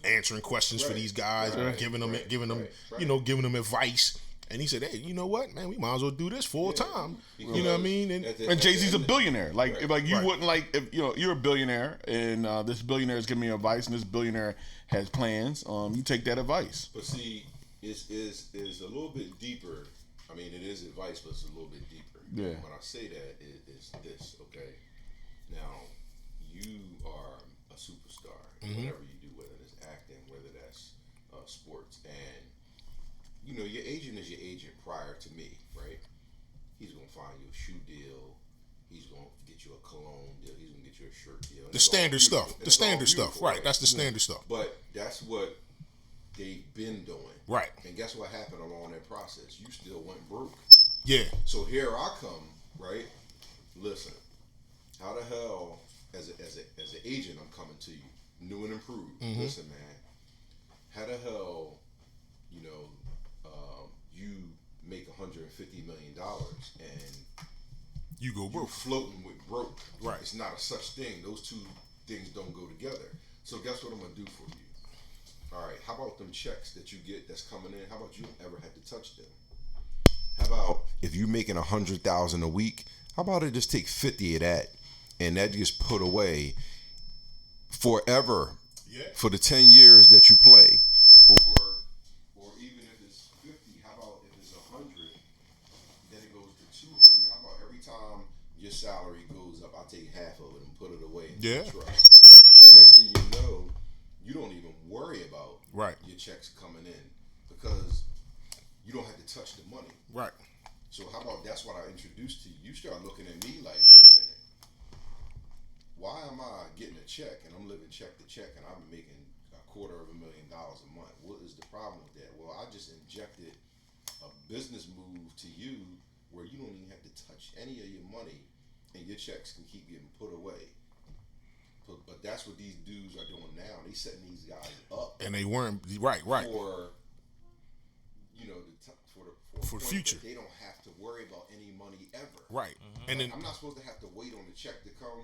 answering questions for these guys, giving them advice. And he said, "Hey, you know what, man? We might as well do this full time." You know what I mean? And Jay-Z's a billionaire. You wouldn't if you're a billionaire, and this billionaire is giving me advice, and this billionaire has plans. You take that advice. But see, it's a little bit deeper. I mean, it is advice, but it's a little bit deeper. Yeah. When I say that, it's this. Okay. Now, you are a superstar in whatever you do, whether it's acting, whether that's sports, and your agent is your agent prior to me, right? He's gonna find you a shoe deal. He's gonna get you a cologne deal. He's gonna get you a shirt deal. The standard stuff. The standard stuff. Right. That's the standard stuff. But that's what they've been doing. Right. And guess what happened along that process? You still went broke. Yeah. So here I come, right? Listen, how the hell, as an agent, I'm coming to you, new and improved. Listen, man, how the hell, you know, you make $150 million and You go you're broke. floating with broke. Right. It's not a such thing. Those two things don't go together. So guess what I'm gonna do for you? All right. How about them checks that you get that's coming in? How about you don't ever have to touch them? How about if you're making 100,000 a week? How about it just take 50 of that, and that gets put away forever for the 10 years that you play, or even if it's 50. How about if it's 100, then it goes to 200? How about every time your salary goes up, I take half of it and put it away in Yeah. trust. The next thing you know, you don't even worry about Right. your checks coming in because you don't have to touch the money. Right. So how about that's what I introduced to you? You start looking at me like, wait a minute, why am I getting a check and I'm living check to check and I'm making $250,000 a month? What is the problem with that? Well, I just injected a business move to you where you don't even have to touch any of your money and your checks can keep getting put away. But that's what these dudes are doing now. They setting these guys up And they weren't right. for, you know, For the future. they don't have to worry about any money ever. Right. And then I'm not supposed to have to wait on the check to come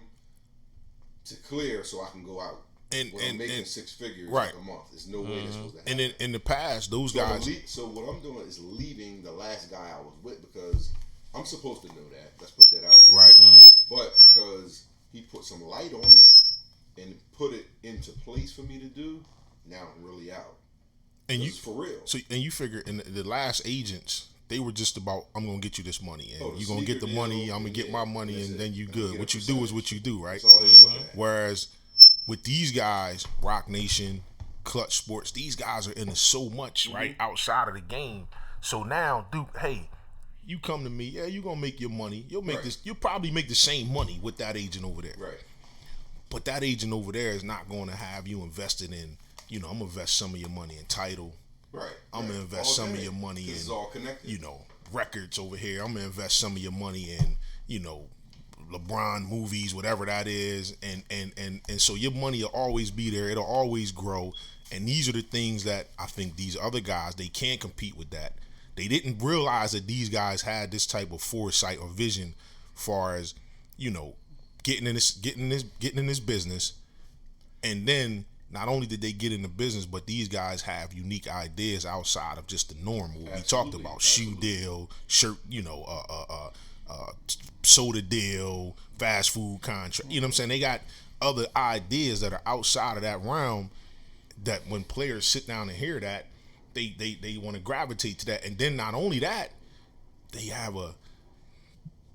to clear so I can go out. And- when I'm and- making and- 6 figures right. a month. There's no way that's supposed to happen. and then in the past, those So, guys. so what I'm doing is leaving the last guy I was with because I'm supposed to know that. Let's put that out there. Right. But because he put some light on it and put it into place for me to do, now I'm really out. And you It's for real. So and you figure in the last agents, they were just about, I'm gonna get you this money, and Oh, the you're gonna get the sneaker money. deal, I'm gonna get yeah, my money, that's and it. then you And good. get a What you do is percentage. what you do, right? That's all they were looking at. Whereas with these guys, Rock Nation, Clutch Sports, these guys are into so much, right, outside of the game. So now, dude, hey, you come to me, yeah, you gonna make your money. You'll make Right. this. You'll probably make the same money with that agent over there. Right. But that agent over there is not going to have you invested in. You know, I'm gonna invest some of your money in title. Right. I'm gonna right. invest All some of day. your money 'Cause in, it's all connected. you know, records over here. I'm gonna invest some of your money in, you know, LeBron movies, whatever that is, and so your money will always be there. It'll always grow. And these are the things that I think these other guys, they can't compete with that. They didn't realize that these guys had this type of foresight or vision, far as, you know, getting in this business. And then not only did they get in the business, but these guys have unique ideas outside of just the norm. What we talked Absolutely, about, shoe deal, shirt, you know, soda deal, fast food contract. You know what I'm saying? They got other ideas that are outside of that realm that when players sit down and hear that, they want to gravitate to that. And then not only that, they have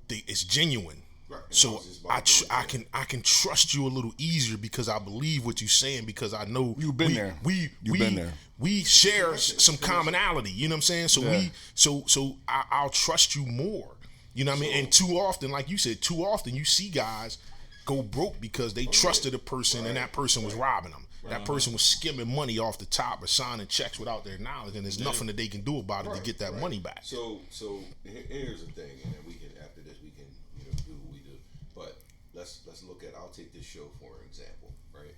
it's genuine. Right. And So was just about to do it. I can trust you a little easier because I believe what you're saying, because I know You've been there. You've been there. We share some commonality. You know what I'm saying? So Yeah. I'll trust you more. You know what I mean? And too often, like you said, you see guys go broke because they trusted a person and that person was robbing them. That person was skimming money off the top or signing checks without their knowledge, and there's nothing that they can do about it to get that money back. So here's the thing, and then we can, after this, we can, you know, do what we do. But let's look at. I'll take this show for an example, right?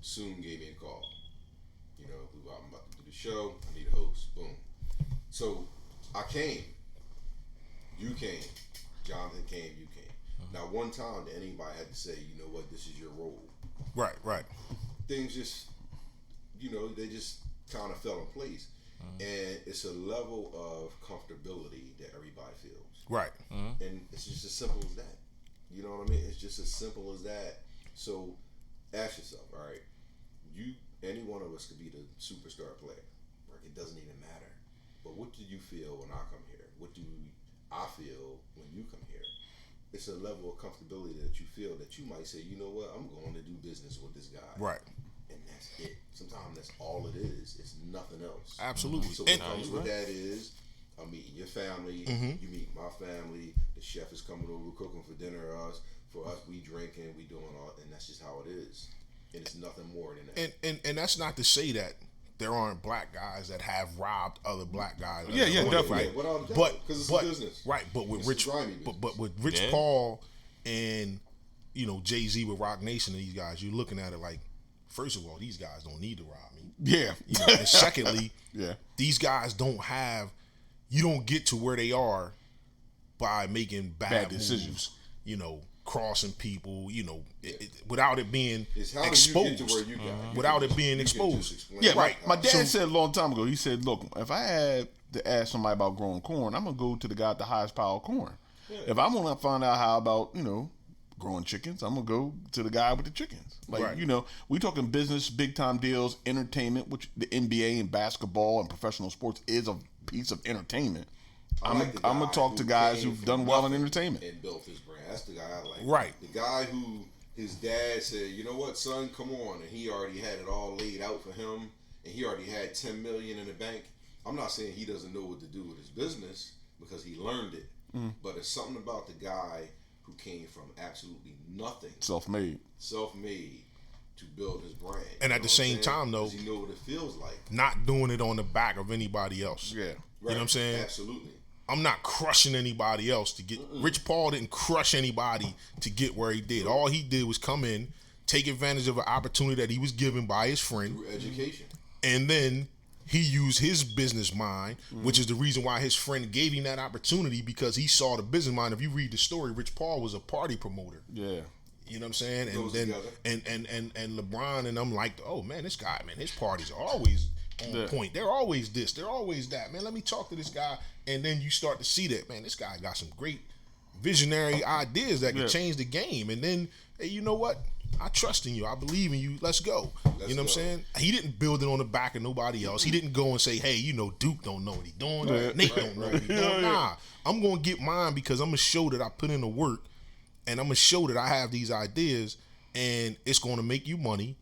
Soon gave me a call. You know, I'm about to do the show. I need a host. Boom. So I came. You came. Jonathan came. You came. Not one time did anybody had to say, you know what, this is your role. Right. Things just, you know, they just kind of fell in place. And it's a level of comfortability that everybody feels. Right. And it's just as simple as that. You know what I mean? It's just as simple as that. So ask yourself, all right, any one of us could be the superstar player. Right? It doesn't even matter. But what do you feel when I come here? What do I feel when you come here? It's a level of comfortability that you feel that you might say, you know what, I'm going to do business with this guy. Right. And that's it. Sometimes that's all it is. It's nothing else. Absolutely. So what comes with that is I'm meeting your family, you meet my family, the chef is coming over cooking for dinner for us, we drinking, we doing all, and that's just how it is. And it's nothing more than that. And that's not to say that there aren't black guys that have robbed other black guys. Yeah, definitely. Right? Without a doubt, But 'cause it's but a business. right, but with It's Rich, a grimy business. but with Rich Yeah. Paul and Jay-Z with Rock Nation and these guys, you're looking at it like, first of all, these guys don't need to rob me. Yeah. And secondly, Yeah. these guys don't have. You don't get to where they are by making bad decisions. moves, crossing people, without it being It's how exposed. do you get to where you got? Without it being you can just exposed. explain Yeah, it. Right. My dad So- said a long time ago, he said, look, if I had to ask somebody about growing corn, I'm going to go to the guy with the highest power of corn. Yeah. If I want to find out how about, growing chickens, I'm going to go to the guy with the chickens. Like, Right. we talking business, big time deals, entertainment, which the NBA and basketball and professional sports is a piece of entertainment. I'm like the going to guy talk to who guys came who've from done well in nothing entertainment. and built his brand. That's the guy I like. Right. The guy who his dad said, you know what, son, come on, and he already had it all laid out for him, and he already had $10 million in the bank. I'm not saying he doesn't know what to do with his business because he learned it, but it's something about the guy who came from absolutely nothing, Self-made. self-made, to build his brand. And You at the know what same I'm saying? time, though, 'Cause he know what it feels like. not doing it on the back of anybody else. Yeah. You know what I'm saying? Absolutely. I'm not crushing anybody else to get. Rich Paul didn't crush anybody to get where he did. All he did was come in, take advantage of an opportunity that he was given by his friend, Through education. and then he used his business mind, which is the reason why his friend gave him that opportunity, because he saw the business mind. If you read the story, Rich Paul was a party promoter. Yeah. You know what I'm saying? And Goes then together. and LeBron and I'm like, oh man, this guy, man, his parties are always on Yeah. point. They're always this, they're always that. Man, let me talk to this guy. And then you start to see that, man, this guy got some great visionary ideas that can Yeah. change the game. And then, hey, you know what? I trust in you. I believe in you. Let's go. You know what I'm go. saying? He didn't build it on the back of nobody else. He didn't go and say, hey, Duke don't know what he's doing. Nate don't know what he's doing. Nah, I'm going to get mine because I'm going to show that I put in the work, and I'm going to show that I have these ideas, and it's going to make you money.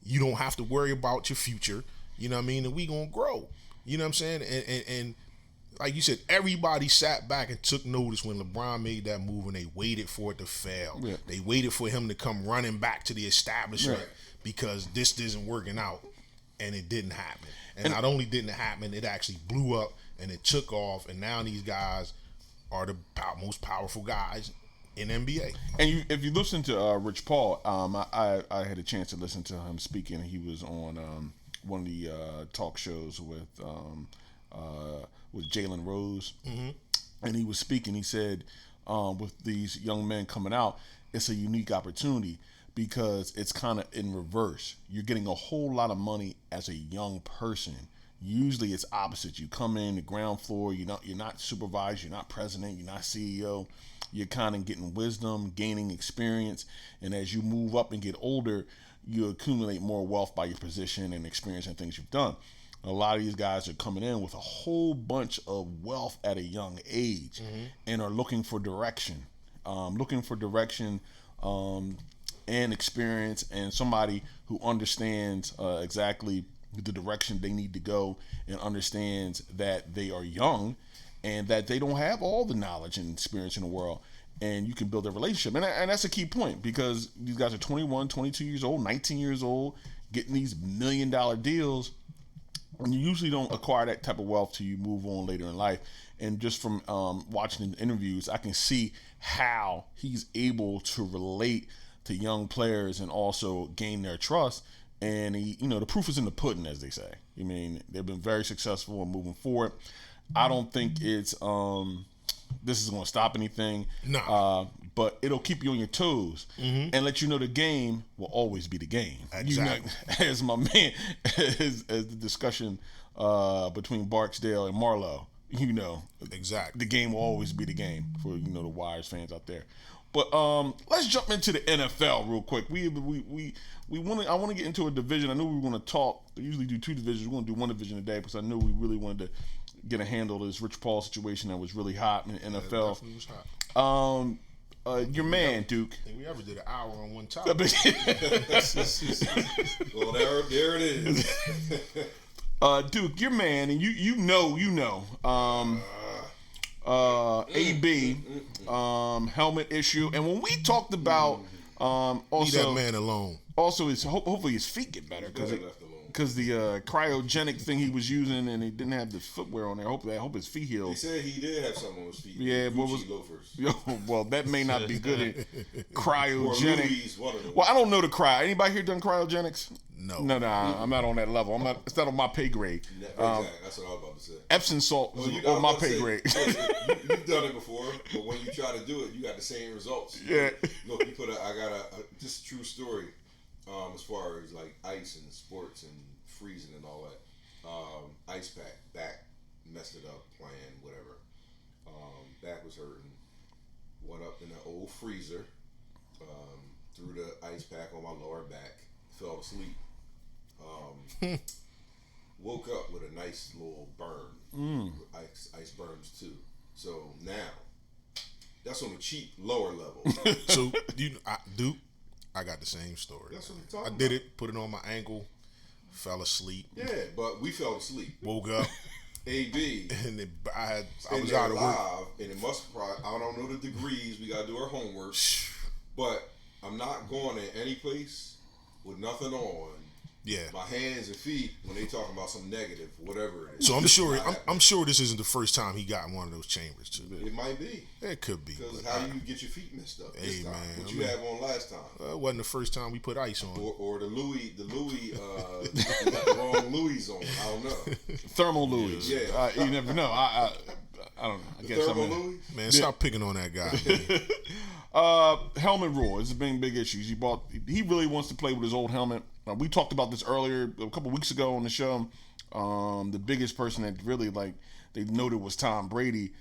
You don't have to worry about your future. You know what I mean? And we going to grow. You know what I'm saying? And like you said, everybody sat back and took notice when LeBron made that move, and they waited for it to fail. Yeah. They waited for him to come running back to the establishment Right. because this isn't working out, and it didn't happen. And not only didn't it happen, it actually blew up, and it took off, and now these guys are the most powerful guys in NBA. And if you listen to Rich Paul, I had a chance to listen to him speaking. He was on one of the talk shows with Jalen Rose, and he was speaking. He said, with these young men coming out, it's a unique opportunity because it's kind of in reverse. You're getting a whole lot of money as a young person. Usually it's opposite. You come in the ground floor, you're not supervised, you're not president, you're not CEO. You're kind of getting wisdom, gaining experience, and as you move up and get older, you accumulate more wealth by your position and experience and things you've done. A lot of these guys are coming in with a whole bunch of wealth at a young age and are looking for direction, and experience, and somebody who understands exactly the direction they need to go and understands that they are young and that they don't have all the knowledge and experience in the world, and you can build a relationship. And that's a key point, because these guys are 21, 22 years old, 19 years old, getting these $1 million deals, and you usually don't acquire that type of wealth till you move on later in life. And just from watching the interviews, I can see how he's able to relate to young players and also gain their trust. And the proof is in the pudding, as they say. I mean, they've been very successful in moving forward. I don't think it's this is going to stop anything. No. But it'll keep you on your toes and let you know the game will always be the game. Exactly. As my man, as the discussion between Barksdale and Marlowe, Exactly. the game will always be the game for the Wires fans out there. But let's jump into the NFL real quick. I want to get into a division. I knew we were going to talk. I usually do two divisions. We're going to do one division today because I knew we really wanted to get a handle of this Rich Paul situation that was really hot in the NFL. Definitely was hot. Your man, Duke. I think we ever did an hour on one topic. Well, there it is. Duke, your man, and you know. AB helmet issue, and when we talked about Leave also that man alone. also hopefully his feet get better because Better left alone. because the cryogenic thing he was using, and he didn't have the footwear on there. I hope his feet He healed. said he did have something on his feet. Yeah, what was loafers? Yo, well, that may not be good. Or Cryogenic. Louis, one of them. Well, I don't know the cry. Anybody here done cryogenics? No. No, I'm not on that level. It's not on my pay grade. Exactly. That's what I was about to say. Epsom salt Well, is on my pay grade. You've done it before, but when you try to do it, you got the same results. Yeah. Look, I got this true story. As far as like ice and sports and freezing and all that, ice pack back messed it up playing whatever. Back was hurting. Went up in the old freezer. Threw the ice pack on my lower back. Fell asleep. Woke up with a nice little burn. Ice burns too. So now that's on a cheap lower level. So Duke, I got the same story. That's what I'm talking I did it, put it on my ankle, fell asleep. Yeah, but we fell asleep. Woke up, AB. and then I And was they're out of work. live, and it must probably, I don't know the degrees. We gotta do our homework. But I'm not going to any place with nothing on. Yeah. My hands and feet when they talking about some negative, whatever it is. So I'm sure Not I'm sure this isn't the first time he got in one of those chambers too. happening. It might be. It could be. Because but how you get your feet messed up this Hey, time? man, What I you mean- have on last time? it wasn't the first time we put ice on. Or the Louis, you got the wrong Louis on. I don't know. Thermal Louis. Yeah. You never know. I don't know. I The guess thermal I'm in. Louis? Man, stop picking on that guy. Man. Helmet rule. It's been big issues. He really wants to play with his old helmet. We talked about this earlier a couple weeks ago on the show. The biggest person that really they noted was Tom Brady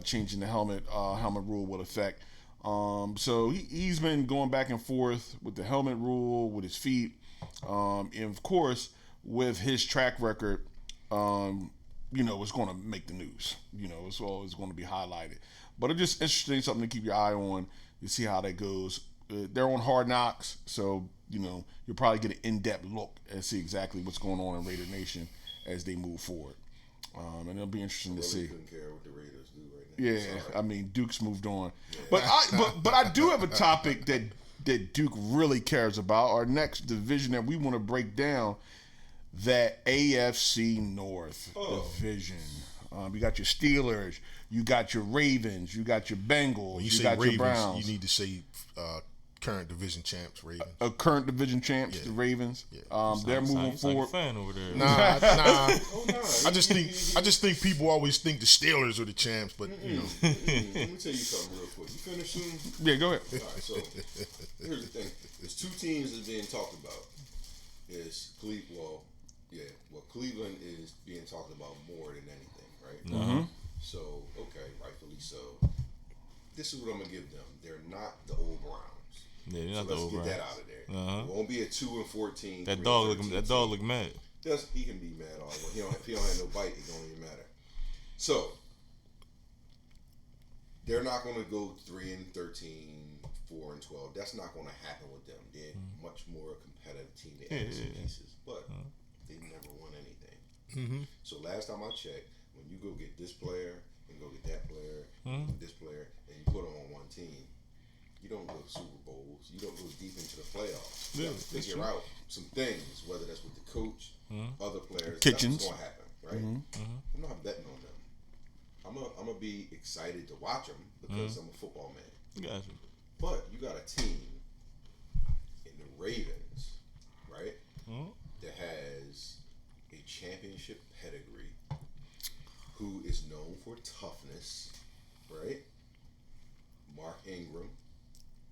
changing the helmet rule would affect. So he's been going back and forth with the helmet rule with his feet, and of course with his track record. It's going to make the news. It's always going to be highlighted. But it's just interesting, something to keep your eye on to see how that goes. They're on Hard Knocks, so you'll probably get an in-depth look and see exactly what's going on in Raider Nation as they move forward. And it'll be interesting to see. Couldn't care what the Raiders do right now. Yeah, Sorry. I mean Duke's moved on, but I do have a topic that Duke really cares about. Our next division that we want to break down, that AFC North division. You got your Steelers, you got your Ravens, you got your Bengals, When you you say got Ravens, your Browns. you need to say current division champs, Ravens. Current division champs, Yeah. the Ravens. Yeah. They're moving Sound like a forward. fan over there. Nah. Oh, no. I just think people always think the Steelers are the champs, but Let me tell you something real quick. You finish soon? Yeah, go ahead. All right, so here's the thing. There's two teams that's being talked about. Is Cleveland is being talked about more than anything, right? Mm-hmm. So, okay, rightfully so. This is what I'm gonna give them. They're not the old Browns. Yeah, you're So not the let's old get that Browns. out of there. Uh-huh. It won't be a 2-14. That 3-13 dog team. look mad. He can be mad all the way. If he don't have no bite, it don't even matter. So they're not going to go 3-13, 4-12. That's not going to happen with them. They're much more a competitive team. They add some pieces, but they never won anything. Mm-hmm. So last time I checked, when you go get this player and go get that player, and this player, and you put them on one team, you don't go to Super Bowls. You don't go deep into the playoffs. You Yeah, have to figure out some things, whether that's with the coach, other players. Kitchens. That's what's going to happen, right? I'm not betting on them. I'm gonna be excited to watch them because I'm a football man. Gotcha. But you got a team in the Ravens, right, that has a championship pedigree, who is known for toughness, right? Mark Ingram,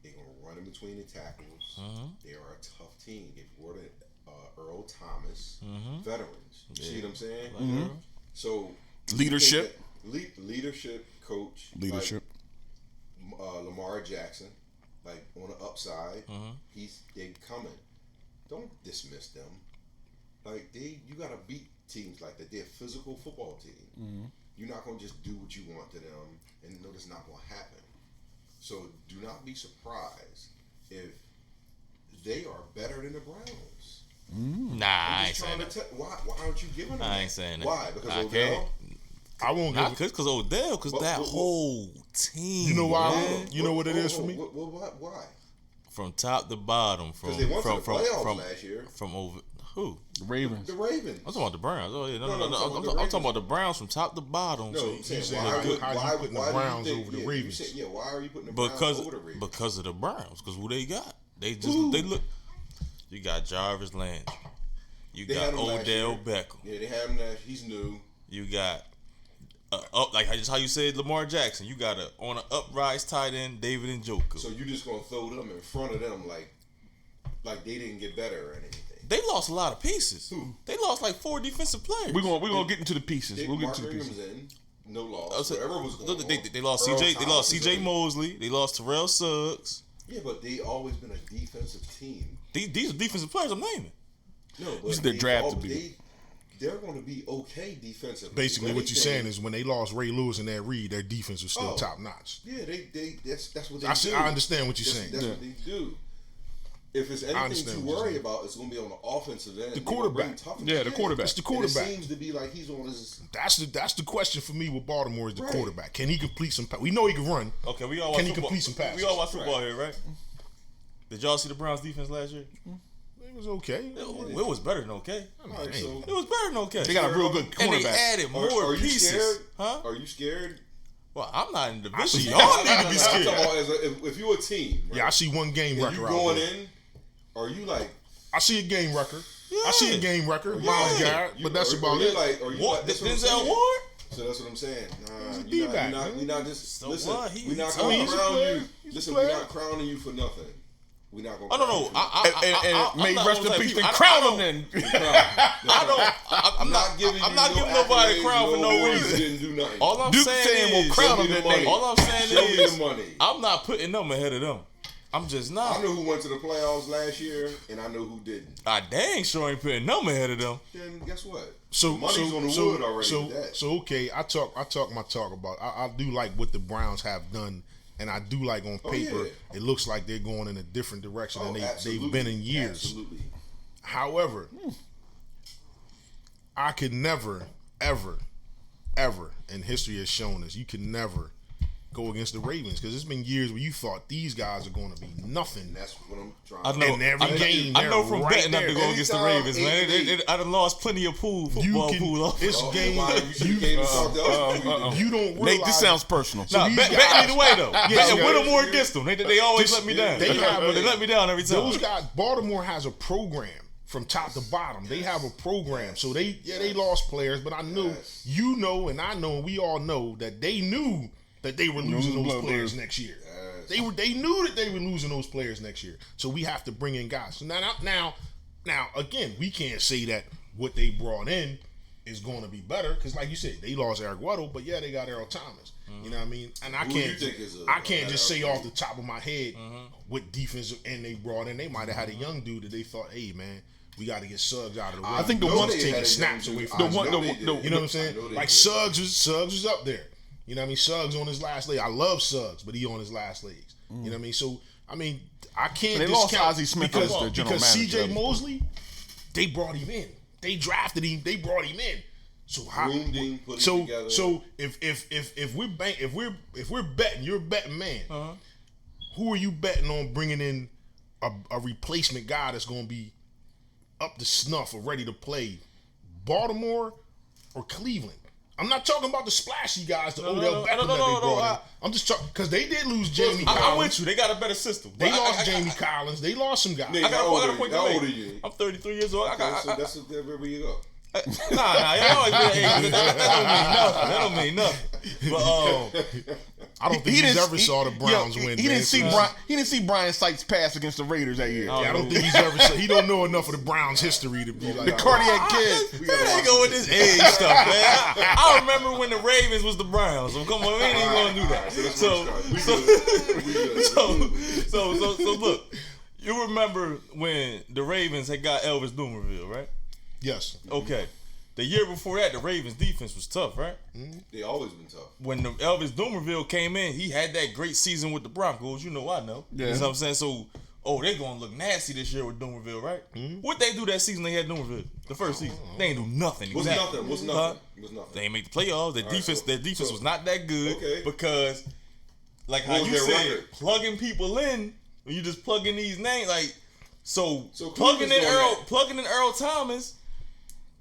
they're gonna run in between the tackles. They are a tough team. They brought in Earl Thomas, veterans. You see what I'm saying? So Leadership. leadership, coach, Leadership. like, Lamar Jackson, like on the upside, they coming. Don't dismiss them. Like you gotta beat teams like that. They're a physical football team. You're not gonna just do what you want to them, and know that's not gonna happen. So do not be surprised if they are better than the Browns. Nah, I ain't saying trying that. to why aren't you giving them I that? ain't saying that. Why? Because I Odell? can't. I won't Not give. because Odell, because that but- whole team. You know why? man. You know what it is for me? Why? From top to bottom, from Because they went from to the from playoffs from, last year. from over. Who? The Ravens. The Ravens. I'm talking about the Browns. Oh yeah, no. I'm talking I'm talking about the Browns from top to bottom. No, I'm saying, saying, why how you putting the Browns over the Ravens? Why are you putting the Browns over the Ravens? Because of the Browns. Because who they got? They look. You got Jarvis Landry. You got Odell Beckham. Yeah, they have him. He's new. You got like just how you said Lamar Jackson. You got on an uprise tight end David Njoku. So you just gonna throw them in front of them like they didn't get better or anything? They lost a lot of pieces. Who? They lost like 4 defensive players. We're gonna get into the pieces. We'll get Mark into the pieces. in, no loss. Whatever was going on. They lost CJ. They lost CJ Mosley. They lost Terrell Suggs. Yeah, but they always been a defensive team. These are defensive players I'm naming. No, but they're drafted to be. They're going to be okay defensively. Basically, what you're saying is when they lost Ray Lewis and that Reed, their defense was still top notch. Yeah, that's what they do. I understand what you're saying. That's what they do. If it's anything to worry about, it's going to be on the offensive end. The quarterback. Yeah, the quarterback. It's the quarterback. And it seems to be like he's on his. That's the question for me with Baltimore is the quarterback. Can he complete some? We know he can run. Okay, we all watch can he football. complete some passes? We all watch football here, right? Did y'all see the Browns defense last year? It was okay. It was better than okay. Right, so It was better than okay. They got a real good and they quarterback. added more are you pieces. scared? Huh? Are you scared? Well, I'm not in the division. Y'all need to be I'm scared. talking about if you're a team, right? Yeah, I see one game and record you out going there. in, are you like? I see a game record. Yeah. I see a game record. Miles Garrett, but that's about it. Are you What? that's what I'm Denzel saying. Ward? So that's what I'm saying. He's a You're D-back, not, man. we not just So listen. what? We're not he's gonna a crown player. you. He's a Listen, player. we're not crowning you for nothing. We're not gonna. Oh no, And may I'm rest not in one peace of and those crown type them people. then. I'm not giving nobody a crown for no awards, reason. Didn't do nothing. All I'm Duke saying saying is, will crown Show me them the that money. day. all I'm saying Show me is, the money. I'm not putting them ahead of them. I'm just I not. know who went to the playoffs last year, and I know who didn't. I dang sure ain't putting them ahead of them. Then guess what? So The money's on the wood already with that. So okay, I talk my talk about. I do like what the Browns have done, and I do like on paper. yeah. It looks like they're going in a different direction than they've Absolutely. been in years. Absolutely. However, I could never, ever, and history has shown us, you can never go against the Ravens because it's been years where you thought these guys are going to be nothing. And that's what I'm trying. I to know. In every game, I know they're from right betting not there. to go against the Anytime, Ravens, man. 8-8. I done lost plenty of football pool. It's Oh, game. why you should have came and talked to us before we did. You don't realize. Nate, this sounds personal. Nah, these betting guys- either way though. Betting yeah. with them or against them. They always let me down. they have- They let me down every time. Those guys, Baltimore has a program from top to bottom. They have a program. So they lost players, but I know you know and I know and we all know that they knew that they were losing those players next year. They knew that they were losing those players next year. So we have to bring in guys. So now again, we can't say that what they brought in is going to be better because, like you said, they lost Eric Weddle, but yeah, they got Earl Thomas. You know what I mean? And I Who can't, you think is I can't just say better off the top of my head what defensive end they brought in. They might have had a young dude that they thought, hey man, we got to get Suggs out of the way. I think the know one they had taking a young snaps dude. away from I his know one- they the- did. you know what I'm I saying? know they Like did. Suggs was up there. You know what I mean? Suggs on his last leg. I love Suggs, but he on his last legs. You know what I mean? So I mean, I can't They lost discount Ozzie Smith because, as the general because manager. CJ Mosley, they brought him in. They drafted him. They brought him in. So how? Groomed him, put him So together. so if we're betting, you're a betting man. Who are you betting on bringing in a replacement guy that's going to be up to snuff or ready to play? Baltimore or Cleveland? I'm not talking about the splashy guys, the Odell Beckham that they brought in. I'm just talking because they did lose Jamie I'm Collins. with you. They got a better system. They But lost Jamie Collins. They lost some guys. Nigga, I got how old a are point you? to How make. old are you? I'm 33 years old. So that's where you go. Nah, y'all always be hey, that don't mean nothing. But I don't think he's ever saw the Browns win. He man. didn't see Brian Sykes pass against the Raiders that year. Yeah, I don't think he's ever. He don't know enough of the Browns' history to be like The cardiac kid. they go with this age stuff, man. I remember when the Ravens was the Browns. So come on, we ain't even gonna do that. So look, you remember when the Ravens had got Elvis Dumervil, right? Yes. Okay. The year before that, the Ravens defense was tough, right? They always been tough. When the Elvis Dumervil came in, he had that great season with the Broncos. You know, I know. Yeah. You know what I'm saying? So, they gonna look nasty this year with Dumervil, right? What they do that season they had Dumervil? The first season. They ain't do nothing. Was exactly. nothing. Was Huh? nothing. Was nothing. They ain't make the playoffs. Their defense was not that good Okay. because, like how What was you their said, record? plugging people in, when you just plug in these names, like So Cleveland's plugging in Earl Thomas,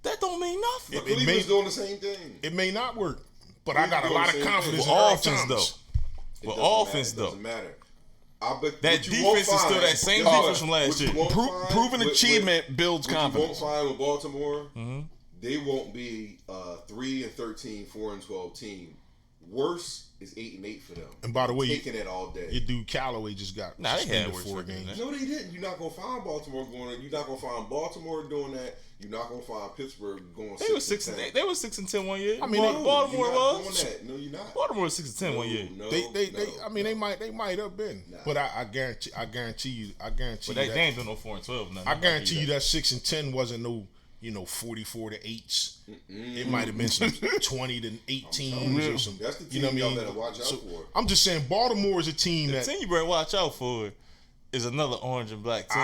that don't mean nothing. But Cleveland's doing the same thing. It may not work, but I got a lot of confidence in With Earl offense, Thomas. But It though. doesn't matter. That defense is still that same defense from last year. Proven achievement builds confidence. You won't find with Baltimore, they won't be 3-13, 4-12 team. Worse is 8-8 for them. And by the way, taking it all day. Your dude Callaway just got they had suspended worse 4 record than games. that. No, they didn't. You're not gonna find Baltimore going. You're not gonna find Baltimore doing that. You're not gonna find Pittsburgh going. They were 6-10. They were 6-10 one year. I mean, Baltimore you're not was. doing that. No, you're not. Baltimore was 6-10 one year. No, I mean, they might have been, but I guarantee you. But they ain't doing no 4-12. I guarantee you that 6-10 wasn't no 44-8s. It might have been some 20-18s or some. That's the team you know what I y'all mean? better watch out for. I'm just saying, Baltimore is a team The that. team you better watch out for is another orange and black team.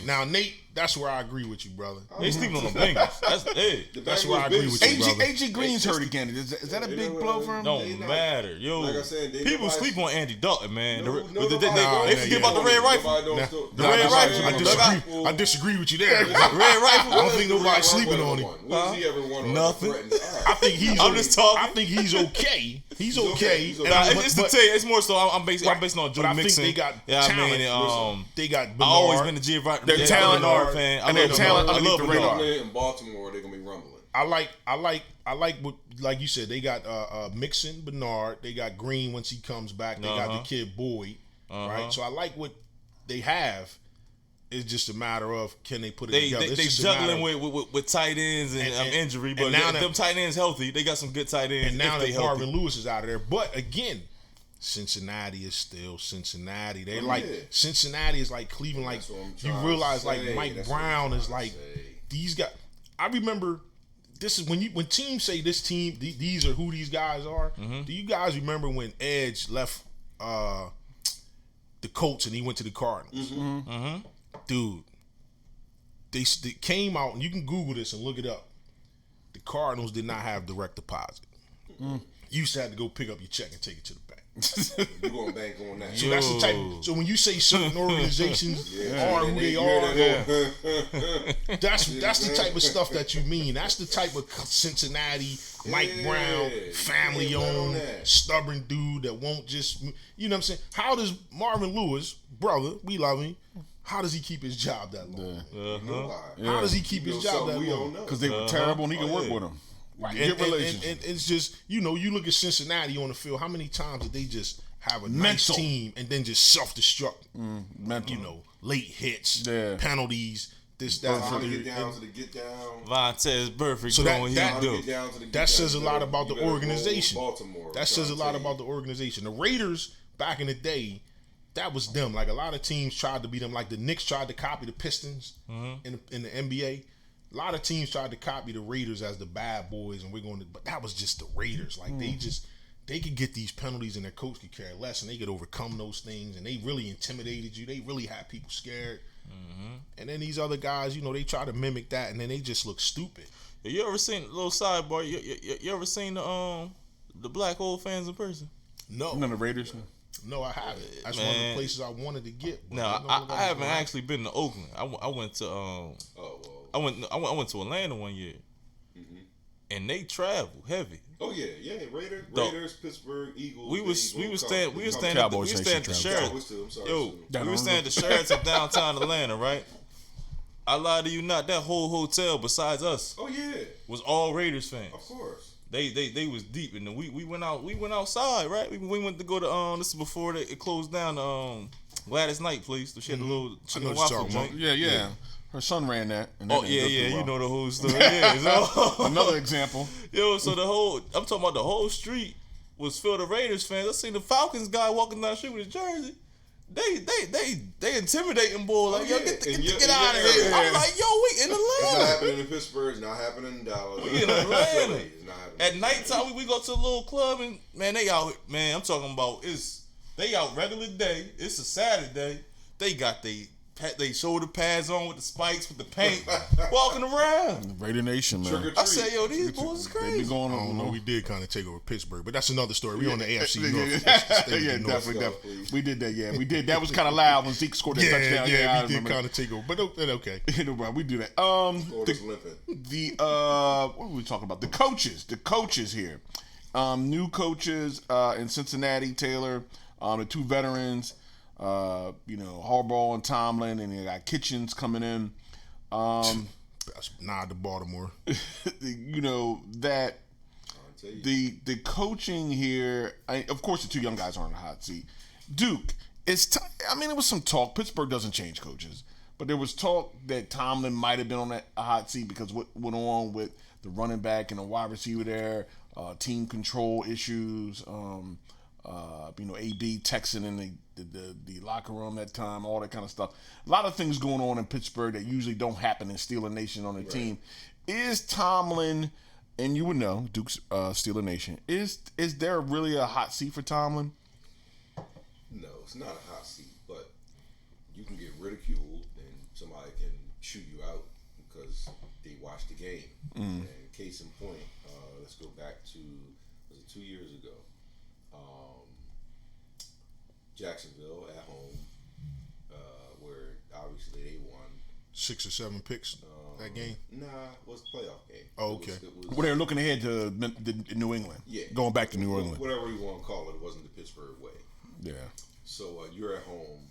Now, Nate, that's where I agree with you, brother. They sleeping on the Bengals. That's where I agree with you, brother. AG Green's hurt again. Is that a big blow for him? Don't matter, yo. Like I said, people sleep on Andy Dalton, man. No, They forget about the red rifle. The red rifle. I disagree with you there. Red rifle. I don't think nobody's sleeping on him. When has he ever won? Nothing. I think he's. I'm just talking. I think he's okay. He's okay. It's the team. It's more so. I'm basing on Joe but I Mixon. think they got talent. They got I Bernard. always been a Giovanni talent fan. and their talent I love underneath the radar. In Baltimore, they're gonna be rumbling. I like what, like you said, they got Mixon, Bernard. They got Green once he comes back. They got the kid Boyd, right? So I like what they have. It's just a matter of can they put it together. They juggling with tight ends and injury, but now them tight ends healthy. They got some good tight ends. And now that healthy. Marvin Lewis is out of there, but again, Cincinnati is still Cincinnati. They Cincinnati is like Cleveland. Like you realize, like Mike Brown is like these guys. I remember this is when teams say this team, these are who these guys are. Do you guys remember when Edge left the Colts and he went to the Cardinals? Dude, they came out, and you can Google this and look it up. The Cardinals did not have direct deposit. You used to have to go pick up your check and take it to the bank. You're going to bank on that. So that's the type. So when you say certain organizations are who they are, that's the type of stuff that you mean. That's the type of Cincinnati, Mike Brown, family-owned, stubborn dude that won't just. You know what I'm saying? How does Marvin Lewis, brother, we love him. How does he keep his job that long? How does he keep his job that long? Because they were terrible and he could work with them. Right. And it's just, you look at Cincinnati on the field, how many times did they just have a nice team and then just self-destruct? Late hits, penalties, this, that. Get down. Vontez Burfict so doing what he do. That says a lot about the organization. That says a lot about the organization. The Raiders, back in the day, that was them. Like a lot of teams tried to beat them. Like the Knicks tried to copy the Pistons in the NBA. A lot of teams tried to copy the Raiders as the bad boys, and but that was just the Raiders. Like they could get these penalties, and their coach could care less, and they could overcome those things, and they really intimidated you. They really had people scared. And then these other guys, they try to mimic that, and then they just look stupid. You ever seen, little sidebar? You ever seen the black old fans in person? No. None of the Raiders. No, I haven't. That's one of the places I wanted to get. No, I haven't actually been to Oakland. I went to I went to Atlanta one year, and they travel heavy. Oh yeah. Raiders, Pittsburgh, Eagles. We was staying at the Sheraton. Yo, we was staying at the Sheraton downtown Atlanta, right? I lie to you not, that whole hotel besides us. Oh yeah. Was all Raiders fans. Of course. They was deep, and we went outside, right? We went to go to this is before it closed down Gladys Knight place. She had the little chicken waffle joint. Yeah. Her son ran that. And that you know the whole story. Yeah, so. Another example. Yo, so I'm talking about the whole street was filled with Raiders fans. I seen the Falcons guy walking down the street with his jersey. They intimidating boy. Like, yo, get out of here. I'm like, yo, we in Atlanta. It's not happening in Pittsburgh. It's not happening in Dallas. We in Atlanta. At nighttime, we go to a little club and man, they out. Man, I'm talking about they out regular day. It's a Saturday. They got they they shoulder pads on with the spikes with the paint, walking around. Raider Nation, man. Trick or I treat. said, yo, these boys is They be crazy. going I don't know. on. We did kind of take over Pittsburgh, but that's another story. We on the AFC North. Yeah, Stay with the North. definitely. We did that. Yeah, we did. That was kind of loud when Zeke scored that touchdown. Yeah, I we did remember kind of take over, but okay. that. No problem. We do that. Florida's limping. What were we talking about? The coaches here. New coaches in Cincinnati, Taylor, the two veterans, Harbaugh and Tomlin, and you got Kitchens coming in. That's nod to Baltimore. That the coaching here. Of course, the two young guys are on the hot seat. Duke, it was some talk. Pittsburgh doesn't change coaches, but there was talk that Tomlin might have been on a hot seat because what went on with the running back and the wide receiver there, team control issues, AB texting in the locker room that time, all that kind of stuff. A lot of things going on in Pittsburgh that usually don't happen in Steeler Nation on the team. Is Tomlin, and you would know, Duke's Steeler Nation, is there really a hot seat for Tomlin? No, it's not a hot seat, but you can get ridiculed and somebody can shoot you out because they watched the game. And case in point, let's go back to, was it 2 years ago? Jacksonville at home, where obviously they won. 6 or 7 picks that game. Nah, it was a playoff game. Oh, okay. It was Well, they're looking ahead to New England. Yeah. Going back to New England. Whatever you want to call it, it wasn't the Pittsburgh way. Yeah. So you're at home.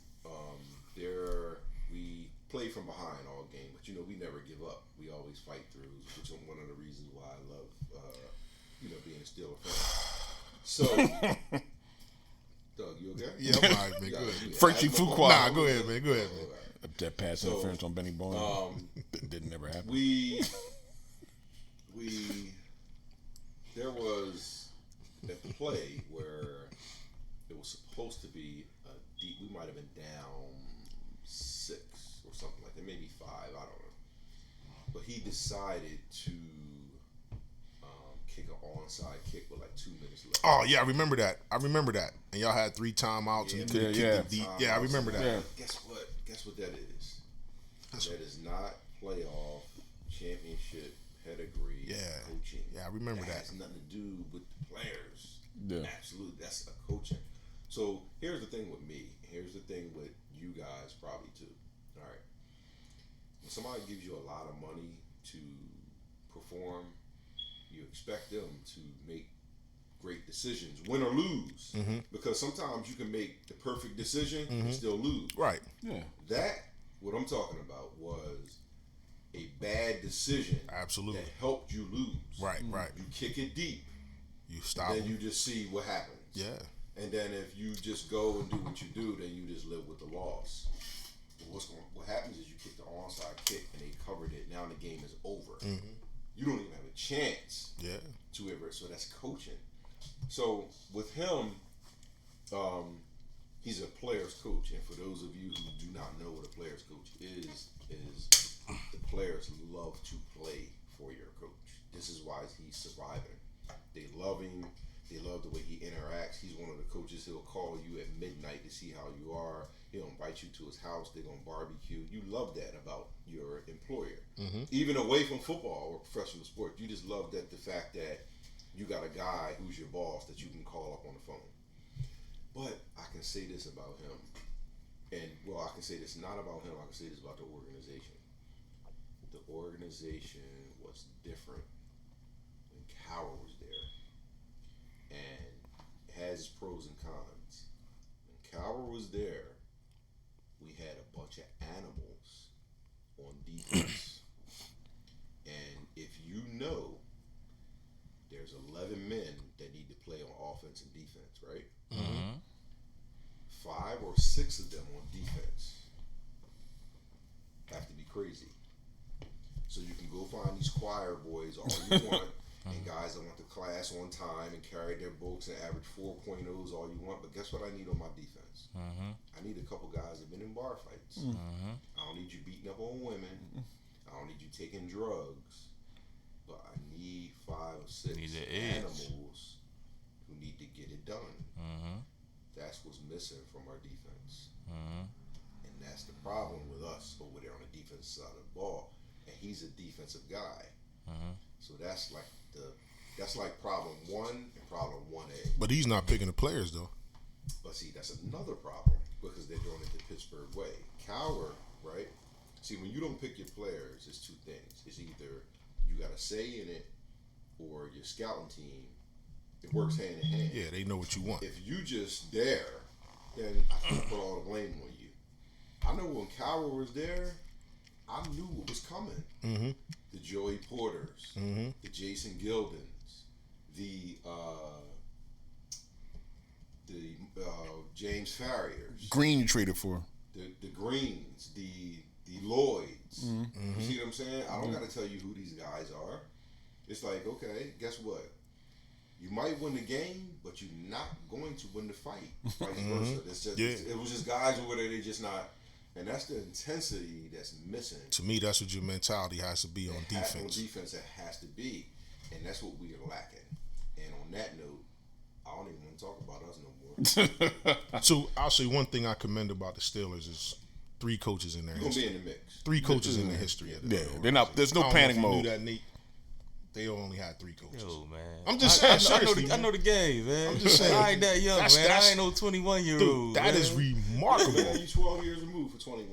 We play from behind all game, but we never give up. We always fight through, which is one of the reasons why I love, being a Steeler fan. So, Doug, you okay? Yeah, I'm all right, man. Go ahead. Frenchie Fuqua. Nah, go ahead, man. Go ahead, man. That pass interference on Benny Bowen didn't never happen. There was a play where it was supposed to be a deep. We might have been down 6 or something like that, maybe 5. I don't know. But he decided to kick an onside kick with like 2 minutes left. Oh yeah, I remember that. And y'all had 3 timeouts, and you couldn't kick the deep. Yeah, I remember that. Yeah. Guess what that is? That is not playoff championship pedigree coaching. Yeah, I remember that. Has nothing to do with the players. Yeah. Absolutely, that's a coaching. So here's the thing with me. Here's the thing with you guys probably too. All right. When somebody gives you a lot of money to perform, you expect them to make great decisions, win or lose. Because sometimes you can make the perfect decision and still lose. Right. Yeah. What I'm talking about was a bad decision. Absolutely. That helped you lose. Right. You kick it deep. You stop. Then you just see what happens. Yeah. And then if you just go and do what you do, then you just live with the loss. What happens is you kick the onside kick and they covered it. Now the game is over. You don't even have a chance. Yeah. To ever. So that's coaching. So with him, he's a player's coach, and for those of you who do not know what a player's coach is the players love to play for your coach. This is why he's surviving. They love him. They love the way he interacts. He's one of the coaches. He'll call you at midnight to see how you are. He'll invite you to his house. They're gonna barbecue. You love that about your employer, even away from football or professional sports. You just love that the fact that you got a guy who's your boss that you can call up on the phone. But I can say this about him, and I can say this not about him. I can say this about the organization. The organization was different when Cowher was there, and it has its pros and cons. When Cowher was there, we had a bunch of animals on defense, and if you know, there's 11 men that need to play on offense and defense, right? 5 or 6 of them on defense have to be crazy. So you can go find these choir boys all you want, and guys that went to class on time and carried their books and average 4.0s all you want. But guess what I need on my defense? I need a couple guys that've been in bar fights. I don't need you beating up on women. I don't need you taking drugs. But I need 5 or 6 animals who need to get it done. That's what's missing from our defense. And that's the problem with defensive side of the ball, and he's a defensive guy. So that's like problem 1 and problem 1A. But he's not picking the players though. But see, that's another problem because they're doing it the Pittsburgh way. Cowher, right? See, when you don't pick your players, it's two things. It's either you got a say in it, or your scouting team. It works hand in hand. Yeah, they know what you want. If you just there, then I can't put all the blame on you. I know when Cowher was there, I knew what was coming. Mm-hmm. The Joey Porters, the Jason Gildens, the James Farriers, Green you traded for. the Greens, the Lloyds. You see what I'm saying? I don't got to tell you who these guys are. It's like, okay, guess what? You might win the game, but you're not going to win the fight. Vice versa. It's just, it was just guys over there, they just not. And that's the intensity that's missing. To me, that's what your mentality has to be on defense. On defense, it has to be. And that's what we are lacking. And on that note, I don't even want to talk about us no more. So I'll say one thing I commend about the Steelers is 3 coaches in their You're going to history. be in the mix. 3 coaches in the history of the They're not. There's no panic I don't know if mode. you knew that, Nate. They only had 3 coaches. Yo, man. I'm just saying, I know the game, man. I'm just saying. I ain't that young, That's- man. that's- I ain't no 21-year-old. Dude, that is remarkable. Man, you 12 years removed for 21.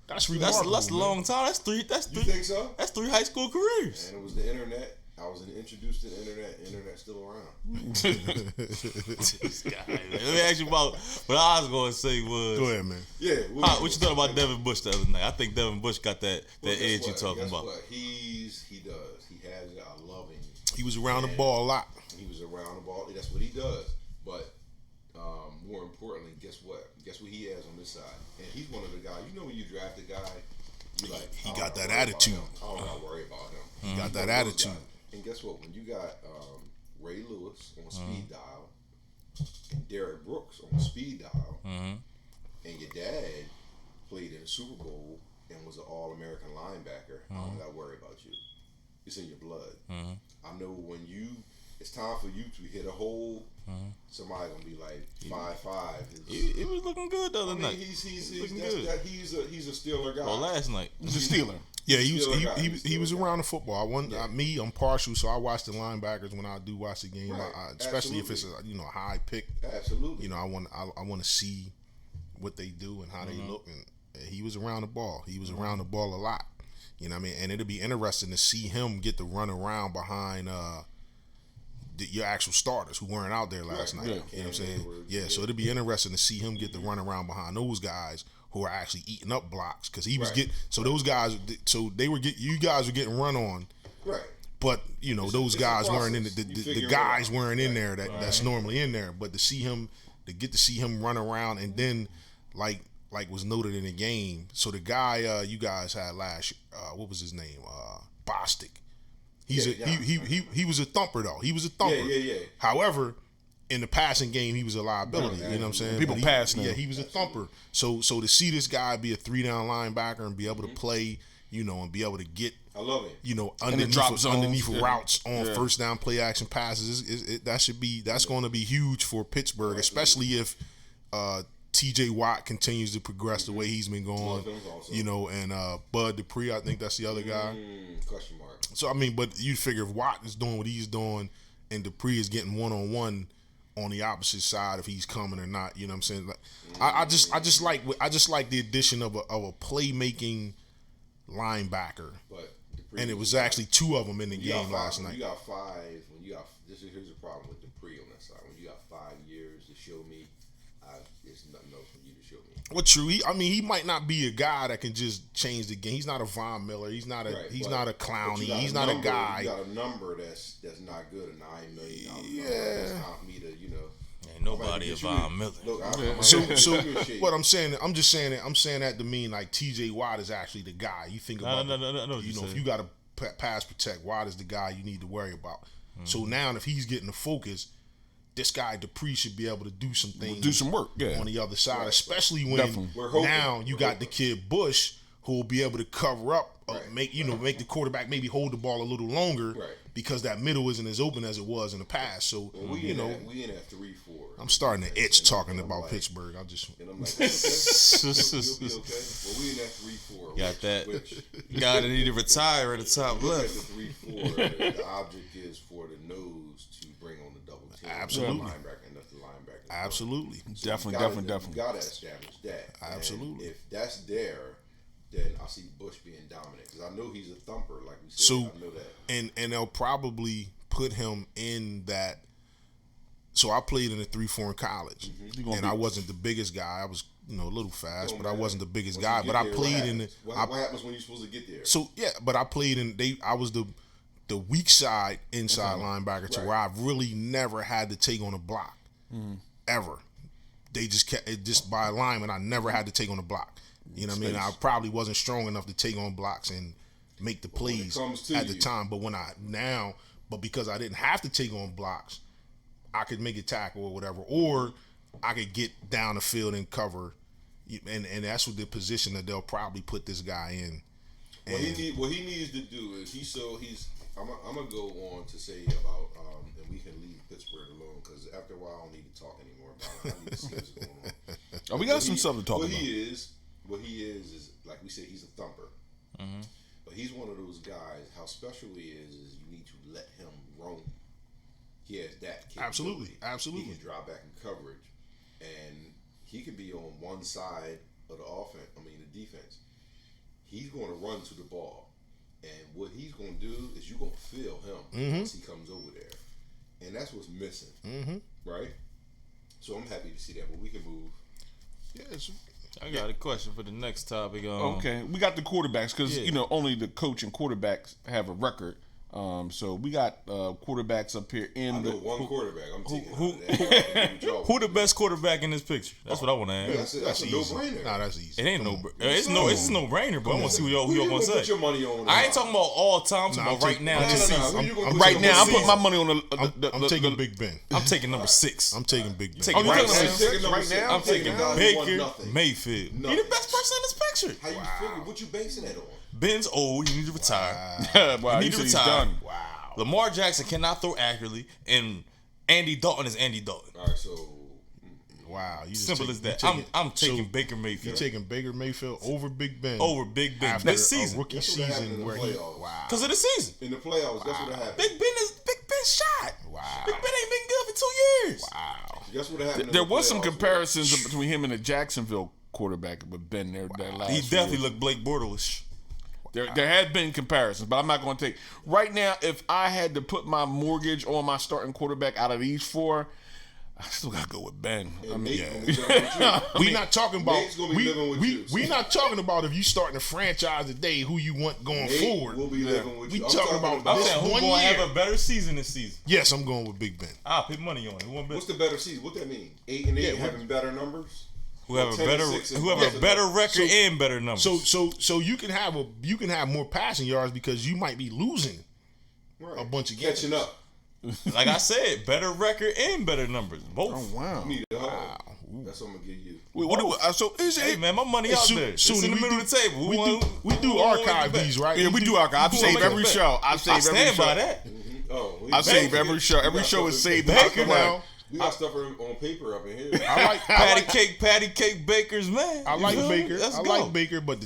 That's remarkable. That's a long time. That's three. You think so? That's 3 high school careers. And it was the internet. I was introduced to the internet. Internet's still around. This guy, man. Let me ask you about what I was going to say was. Go ahead, man. Yeah. What you thought about Devin Bush the other night? I think Devin Bush got that Well, edge guess you what? talking Guess about. What? He does. He has it. I love him. He was around the ball a lot. He was around the ball. That's what he does. But more importantly, guess what? Guess what he has on this side? And he's one of the guys. You know when you draft a guy, you like He got that attitude. I don't gotta worry about him. He got that attitude. And guess what? When you got Ray Lewis on speed dial and Derek Brooks on speed dial, and your dad played in the Super Bowl and was an All-American linebacker, I don't gotta worry about you. It's in your blood. I know when it's time for you to hit a hole, somebody gonna be like 5'5". He was looking good the other night. He's looking that's, good. he's a Steeler guy. Well, last night. He's a Steeler. Yeah, he was Steeler around the football. I'm partial, so I watch the linebackers when I do watch the game. Right. Especially if it's a high pick. Absolutely. I want to see what they do and how they look. And he was around the ball. He was around the ball a lot. You know what I mean? And it'll be interesting to see him get to run around behind your actual starters who weren't out there last night. Yeah. You know what I'm saying? Yeah, so it'll be interesting to see him get to run around behind those guys who are actually eating up blocks because he was getting. So those guys, you guys were getting run on. Right. But those guys weren't in the guys weren't in there that's normally in there. But to get to see him run around and then like was noted in the game. So the guy you guys had last what was his name? Bostic. He was a thumper though. He was a thumper. Yeah. However, in the passing game, he was a liability. You know what I'm saying? People pass now. Yeah, he was a thumper. So to see this guy be a 3-down linebacker and be able to play, and be able to get, I love it. Underneath routes on first down play action passes, that's going to be huge for Pittsburgh, especially if T.J. Watt continues to progress the way he's been going. And Bud Dupree, I think that's the other guy. Question mark. So but you figure if Watt is doing what he's doing and Dupree is getting one-on-one on the opposite side if he's coming or not, you know what I'm saying? Like, I just like the addition of a playmaking linebacker. But And it was actually 2 of them in the game last night. You got 5. Here's the problem with Dupree on that side. When you got 5 years to show me, it's nothing else for you to show me. Well, true. He might not be a guy that can just change the game. He's not a Von Miller. He's not a Clowney. He's not a guy. You got a number that's not good, $9 million. Yeah. It's time for me to Ain't nobody a Von Miller. Look, So what I'm saying that to mean like T.J. Watt is actually the guy. You think about No. if you got to pass protect, Watt is the guy you need to worry about. So now if he's getting the focus, this guy Dupree should be able to do some things, do some work, on the other side, especially when We're hoping. now you got the kid Bush who will be able to cover up, make the quarterback maybe hold the ball a little longer because that middle isn't as open as it was in the past. So we in that 3-4. I'm starting to itch talking about Pittsburgh. And I'm like, you'll be okay. Well, we in that 3-4. Got that. Guy that need to retire at the top Look left. at the 3-4. The object is for the nose to bring on the double team. Absolutely. Linebacker and the linebacker. Absolutely. So Definitely. You got to establish that. Absolutely. And if that's there, then I see Bush being dominant because I know he's a thumper, like we said. So, I know that. And they'll probably put him in that. So I played in a 3-4 in college, and I wasn't the biggest guy. I was, a little fast, but I wasn't the biggest guy. But I played in the. What happens when you're supposed to get there? So yeah, but I played in. I was the weak side inside linebacker to where I really never had to take on a block, ever. They just kept it just by alignment. I never had to take on a block. You know what I mean? I probably wasn't strong enough to take on blocks and make the plays at the time. But but because I didn't have to take on blocks, I could make a tackle or whatever, or I could get down the field and cover, and that's what the position that they'll probably put this guy in. What he needs to do is I'm gonna go on to say about and we can leave Pittsburgh alone because after a while I don't need to talk anymore about it. I need to see what's going on. We got some stuff to talk about. What he is like we said, he's a thumper. But he's one of those guys. How special he is you need to let him roam. He has that capability. Absolutely. He can drop back in coverage, and he can be on one side of the defense. He's going to run to the ball, and what he's going to do is you're going to feel him once he comes over there, and that's what's missing, right? So I'm happy to see that, but we can move. Yes. I got a question for the next topic. Okay, we got the quarterbacks because only the coach and quarterbacks have a record. So we got quarterbacks up here in I know one quarterback. I'm taking who the best quarterback in this picture? That's what I want to ask. That's a no-brainer. Nah, that's easy. It ain't it's a no-brainer, but I want to see who y'all gonna say. Put your money on. I ain't talking about all time. I'm talking about right now. This season. Right now, I'm putting my money on I'm taking Big Ben. I'm taking number 6. I'm taking Big Ben. Taking right now. I'm taking Baker Mayfield. Nothing. He the best person in this picture. How you figure? What you basing that on? Ben's old. You need to retire. Wow, You need to retire. done. Wow. Lamar Jackson cannot throw accurately, and Andy Dalton is Andy Dalton. All right, so wow, Simple as that. I'm taking Baker Mayfield. You're taking Baker Mayfield over Big Ben. Over Big Ben after this season. A rookie That's what happened in season the where playoffs. wow. Because of the season. In the playoffs, that's what happened. Big Ben shot. Wow. Big Ben ain't been good for 2 years. Wow. That's what happened. There was some comparisons between him and the Jacksonville quarterback, but Ben there that last. He definitely looked Blake Bortles-ish. There had been comparisons, but I'm not going to take right now. If I had to put my mortgage on my starting quarterback out of these 4, I still got to go with Ben. We not talking about Nate's gonna be living with you. we not talking about if you starting a franchise today who you want going forward. We'll be living with We you. talking about I'm this saying who's one going to year. have a better season this season? Yes, I'm going with Big Ben. I'll put money on it. Who won better? What's the better season? What that mean? 8-8 having better numbers. Who have a 10 better and 6 who have a better record and better numbers? So you can have more passing yards because you might be losing a bunch of games. Catching up. Like I said, better record and better numbers. Both. Oh wow! You need a hug. That's what I'm gonna give you. Wait, what do so is Hey it? man, my money out there. It's in the middle of the table. We do archive these, right? Yeah, we do archive. I've saved every show. I've saved every stand show. by that. I've saved every show. Every show is saved. Baker now. We got stuff on paper up in here. I like Patty cake bakers, man. I like Baker. Let's I go. like Baker, but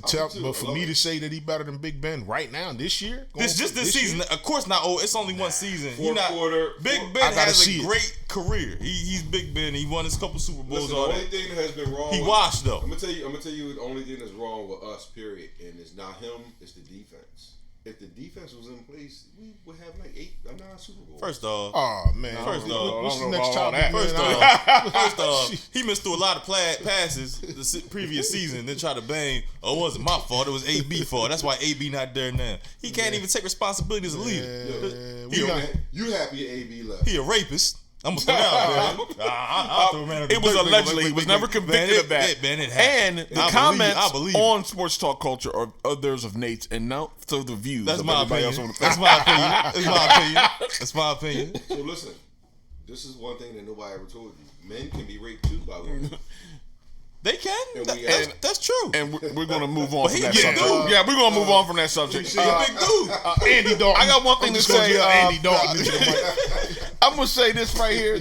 for me to say that he better than Big Ben right now this year, This season, year, of course not. Oh, it's only one season. Fourth quarter. Big Ben has a great career. He's Big Ben. He won his couple Super Bowls. Listen, the only thing that has been wrong. He washed though. I'm gonna tell you the only thing that's wrong with us. Period. And it's not him. It's the defense. If the defense was in place, we would have like 8 or 9 Super Bowls. First off, oh man. First off, what's the I don't know next about all topic? that. First off, he missed through a lot of passes the previous season. Then tried to bang. Oh, it wasn't my fault. It was AB fault. That's why AB not there now. He can't even take responsibility as a leader. You happy AB left? He a rapist. I'm gonna throw that out there. I'll throw a man It was allegedly. He was never convicted of that. And the comments on Sports Talk Culture are others of Nate's and not of the views. That's of my everybody opinion. else on the That's my opinion. So listen, this is one thing that nobody ever told you. Men can be raped too by women. They can. And That's true. And we're going to move on from that big subject. dude. Yeah, we're going to move on from that subject. He a big dude. Andy Dalton. I got one thing to say. Andy Dalton. I'm going to say this right here.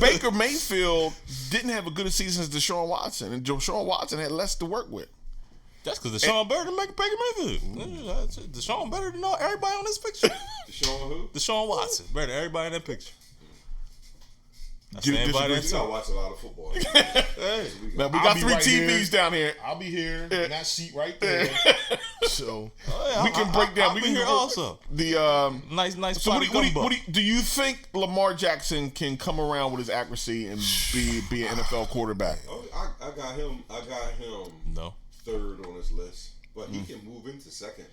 Baker Mayfield didn't have a good season as Deshaun Watson, and Deshaun Watson had less to work with. That's because Deshaun better than Baker Mayfield. Deshaun better than everybody on this picture. Deshaun who? Deshaun Watson better than everybody in that picture. You You gotta watch a lot of football. Now, we got 3 right TVs here. down here. I'll be here in that seat right there. So We can break down. I'll We be can here also. The Nice. So Plot do you think Lamar Jackson can come around with his accuracy and be an NFL quarterback? Oh, I got him. No. Third on his list, but he can move into second.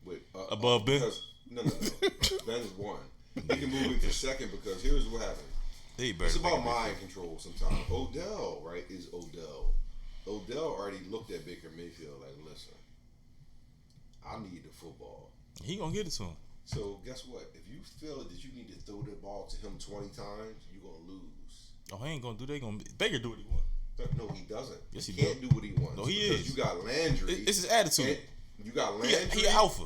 With Above Ben? No. Ben's one. He can move into second because here's what happened. It's about mind control sometimes. Odell, right, is Odell. Odell already looked at Baker Mayfield like, listen, I need the football. He gonna get it to him. So guess what? If you feel that you need to throw the ball to him 20 times, you're going to lose. Oh, he ain't gonna do that. Baker do what he want. No, he doesn't. Yes, he can't do. do what he wants. No, he because is. You got Landry. It's his attitude. You got Landry. He alpha.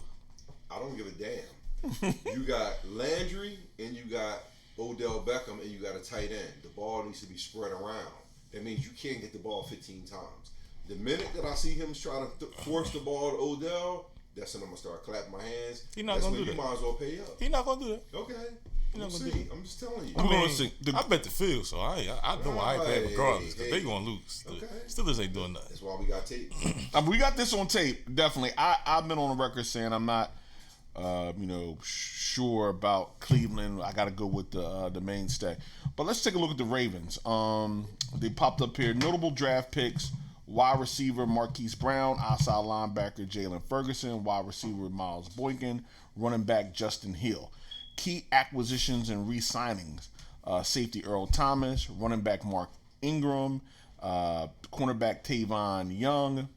I don't give a damn. You got Landry and you got Odell Beckham and you got a tight end. The ball needs to be spread around. That means you can't get the ball 15 times. The minute that I see him trying to force the ball to Odell, that's when I'm gonna start clapping my hands. He not that's gonna when do you that. might as well pay up. He not gonna do that. Okay. He not We'll gonna see. do it. I'm just telling you. I mean, I bet the field, so I know why I pay regardless because they gonna lose. Okay. Steelers ain't doing nothing. That's why we got tape. We got this on tape, definitely. I've been on the record saying I'm not, sure about Cleveland. I got to go with the mainstay. But let's take a look at the Ravens. They popped up here. Notable draft picks: wide receiver Marquise Brown, outside linebacker Jalen Ferguson, wide receiver Miles Boykin, running back Justin Hill. Key acquisitions and re-signings: safety Earl Thomas, running back Mark Ingram, cornerback Tavon Young,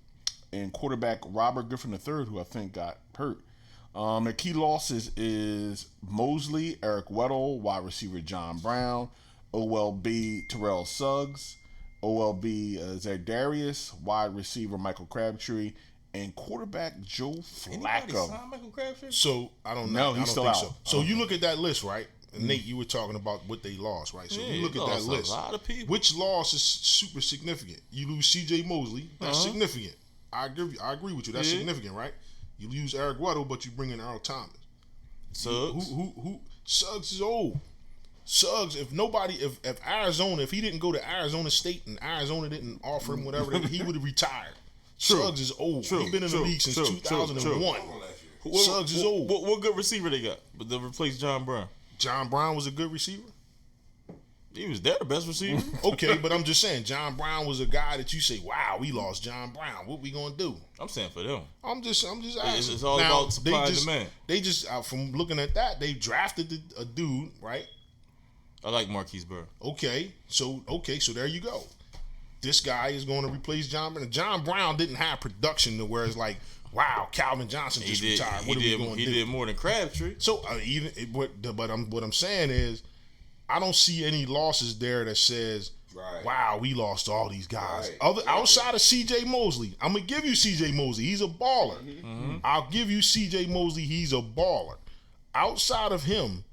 and quarterback Robert Griffin III, who I think got hurt. Their key losses is Mosley, Eric Weddle, wide receiver John Brown, OLB Terrell Suggs, OLB Zardarius, wide receiver Michael Crabtree, and quarterback Joe Anybody Flacco. sign Michael Crabtree? So I don't No, know. he's I still don't out. think so. So you look at that list, right? And Nate, you were talking about what they lost, right? So Yeah, you look he at that lost a list. lot of people. Which loss is super significant? You lose C.J. Mosley. That's significant. I agree with you. That's significant, right? You lose Eric Weddle, but you bring in Earl Thomas. Suggs. Who? Suggs is old. Suggs, if Arizona, if he didn't go to Arizona State and Arizona didn't offer him whatever, he would have retired. Suggs is old. He's been in the league since 2001. Suggs is old. What good receiver they got? But to replace John Brown. John Brown was a good receiver. He was their best receiver. Okay, but I'm just saying, John Brown was a guy that you say, wow, we lost John Brown. What we gonna do? I'm saying for them. I'm just asking. It's all about supply and demand. They just from looking at that, they drafted a dude, right? I like Marquise Brown. Okay, so there you go. This guy is going to replace John Brown. John Brown didn't have production to where it's like, wow, Calvin Johnson just retired. What are we going to do? He did more than Crabtree. So what I'm saying is, I don't see any losses there that says, wow, we lost all these guys. Outside of C.J. Mosley, I'm gonna give you C.J. Mosley. He's a baller. Mm-hmm. I'll give you C.J. Mosley. He's a baller. Outside of him,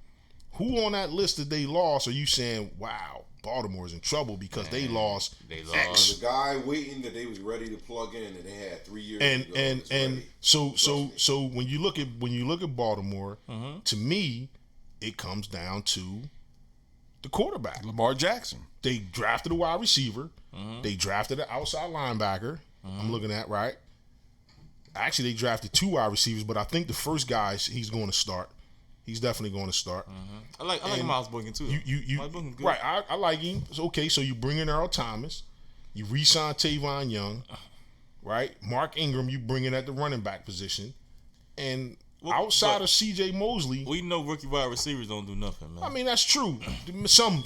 who on that list that they lost are you saying, wow, Baltimore's in trouble because they lost X? The guy waiting that they was ready to plug in and they had 3 years and so when you look at Baltimore, to me, it comes down to the quarterback. Lamar Jackson. They drafted a wide receiver. They drafted an outside linebacker. I'm looking at right. Actually, they drafted 2 wide receivers, but I think the first guy he's going to start. He's definitely going to start. I like Miles Boykin too. Miles Boykin good. Right. I like him. Okay, so you bring in Earl Thomas, you re-sign Tavon Young, right? Mark Ingram, you bring in at the running back position, and outside of C.J. Mosley, we know rookie wide receivers don't do nothing, man. I mean that's true. Some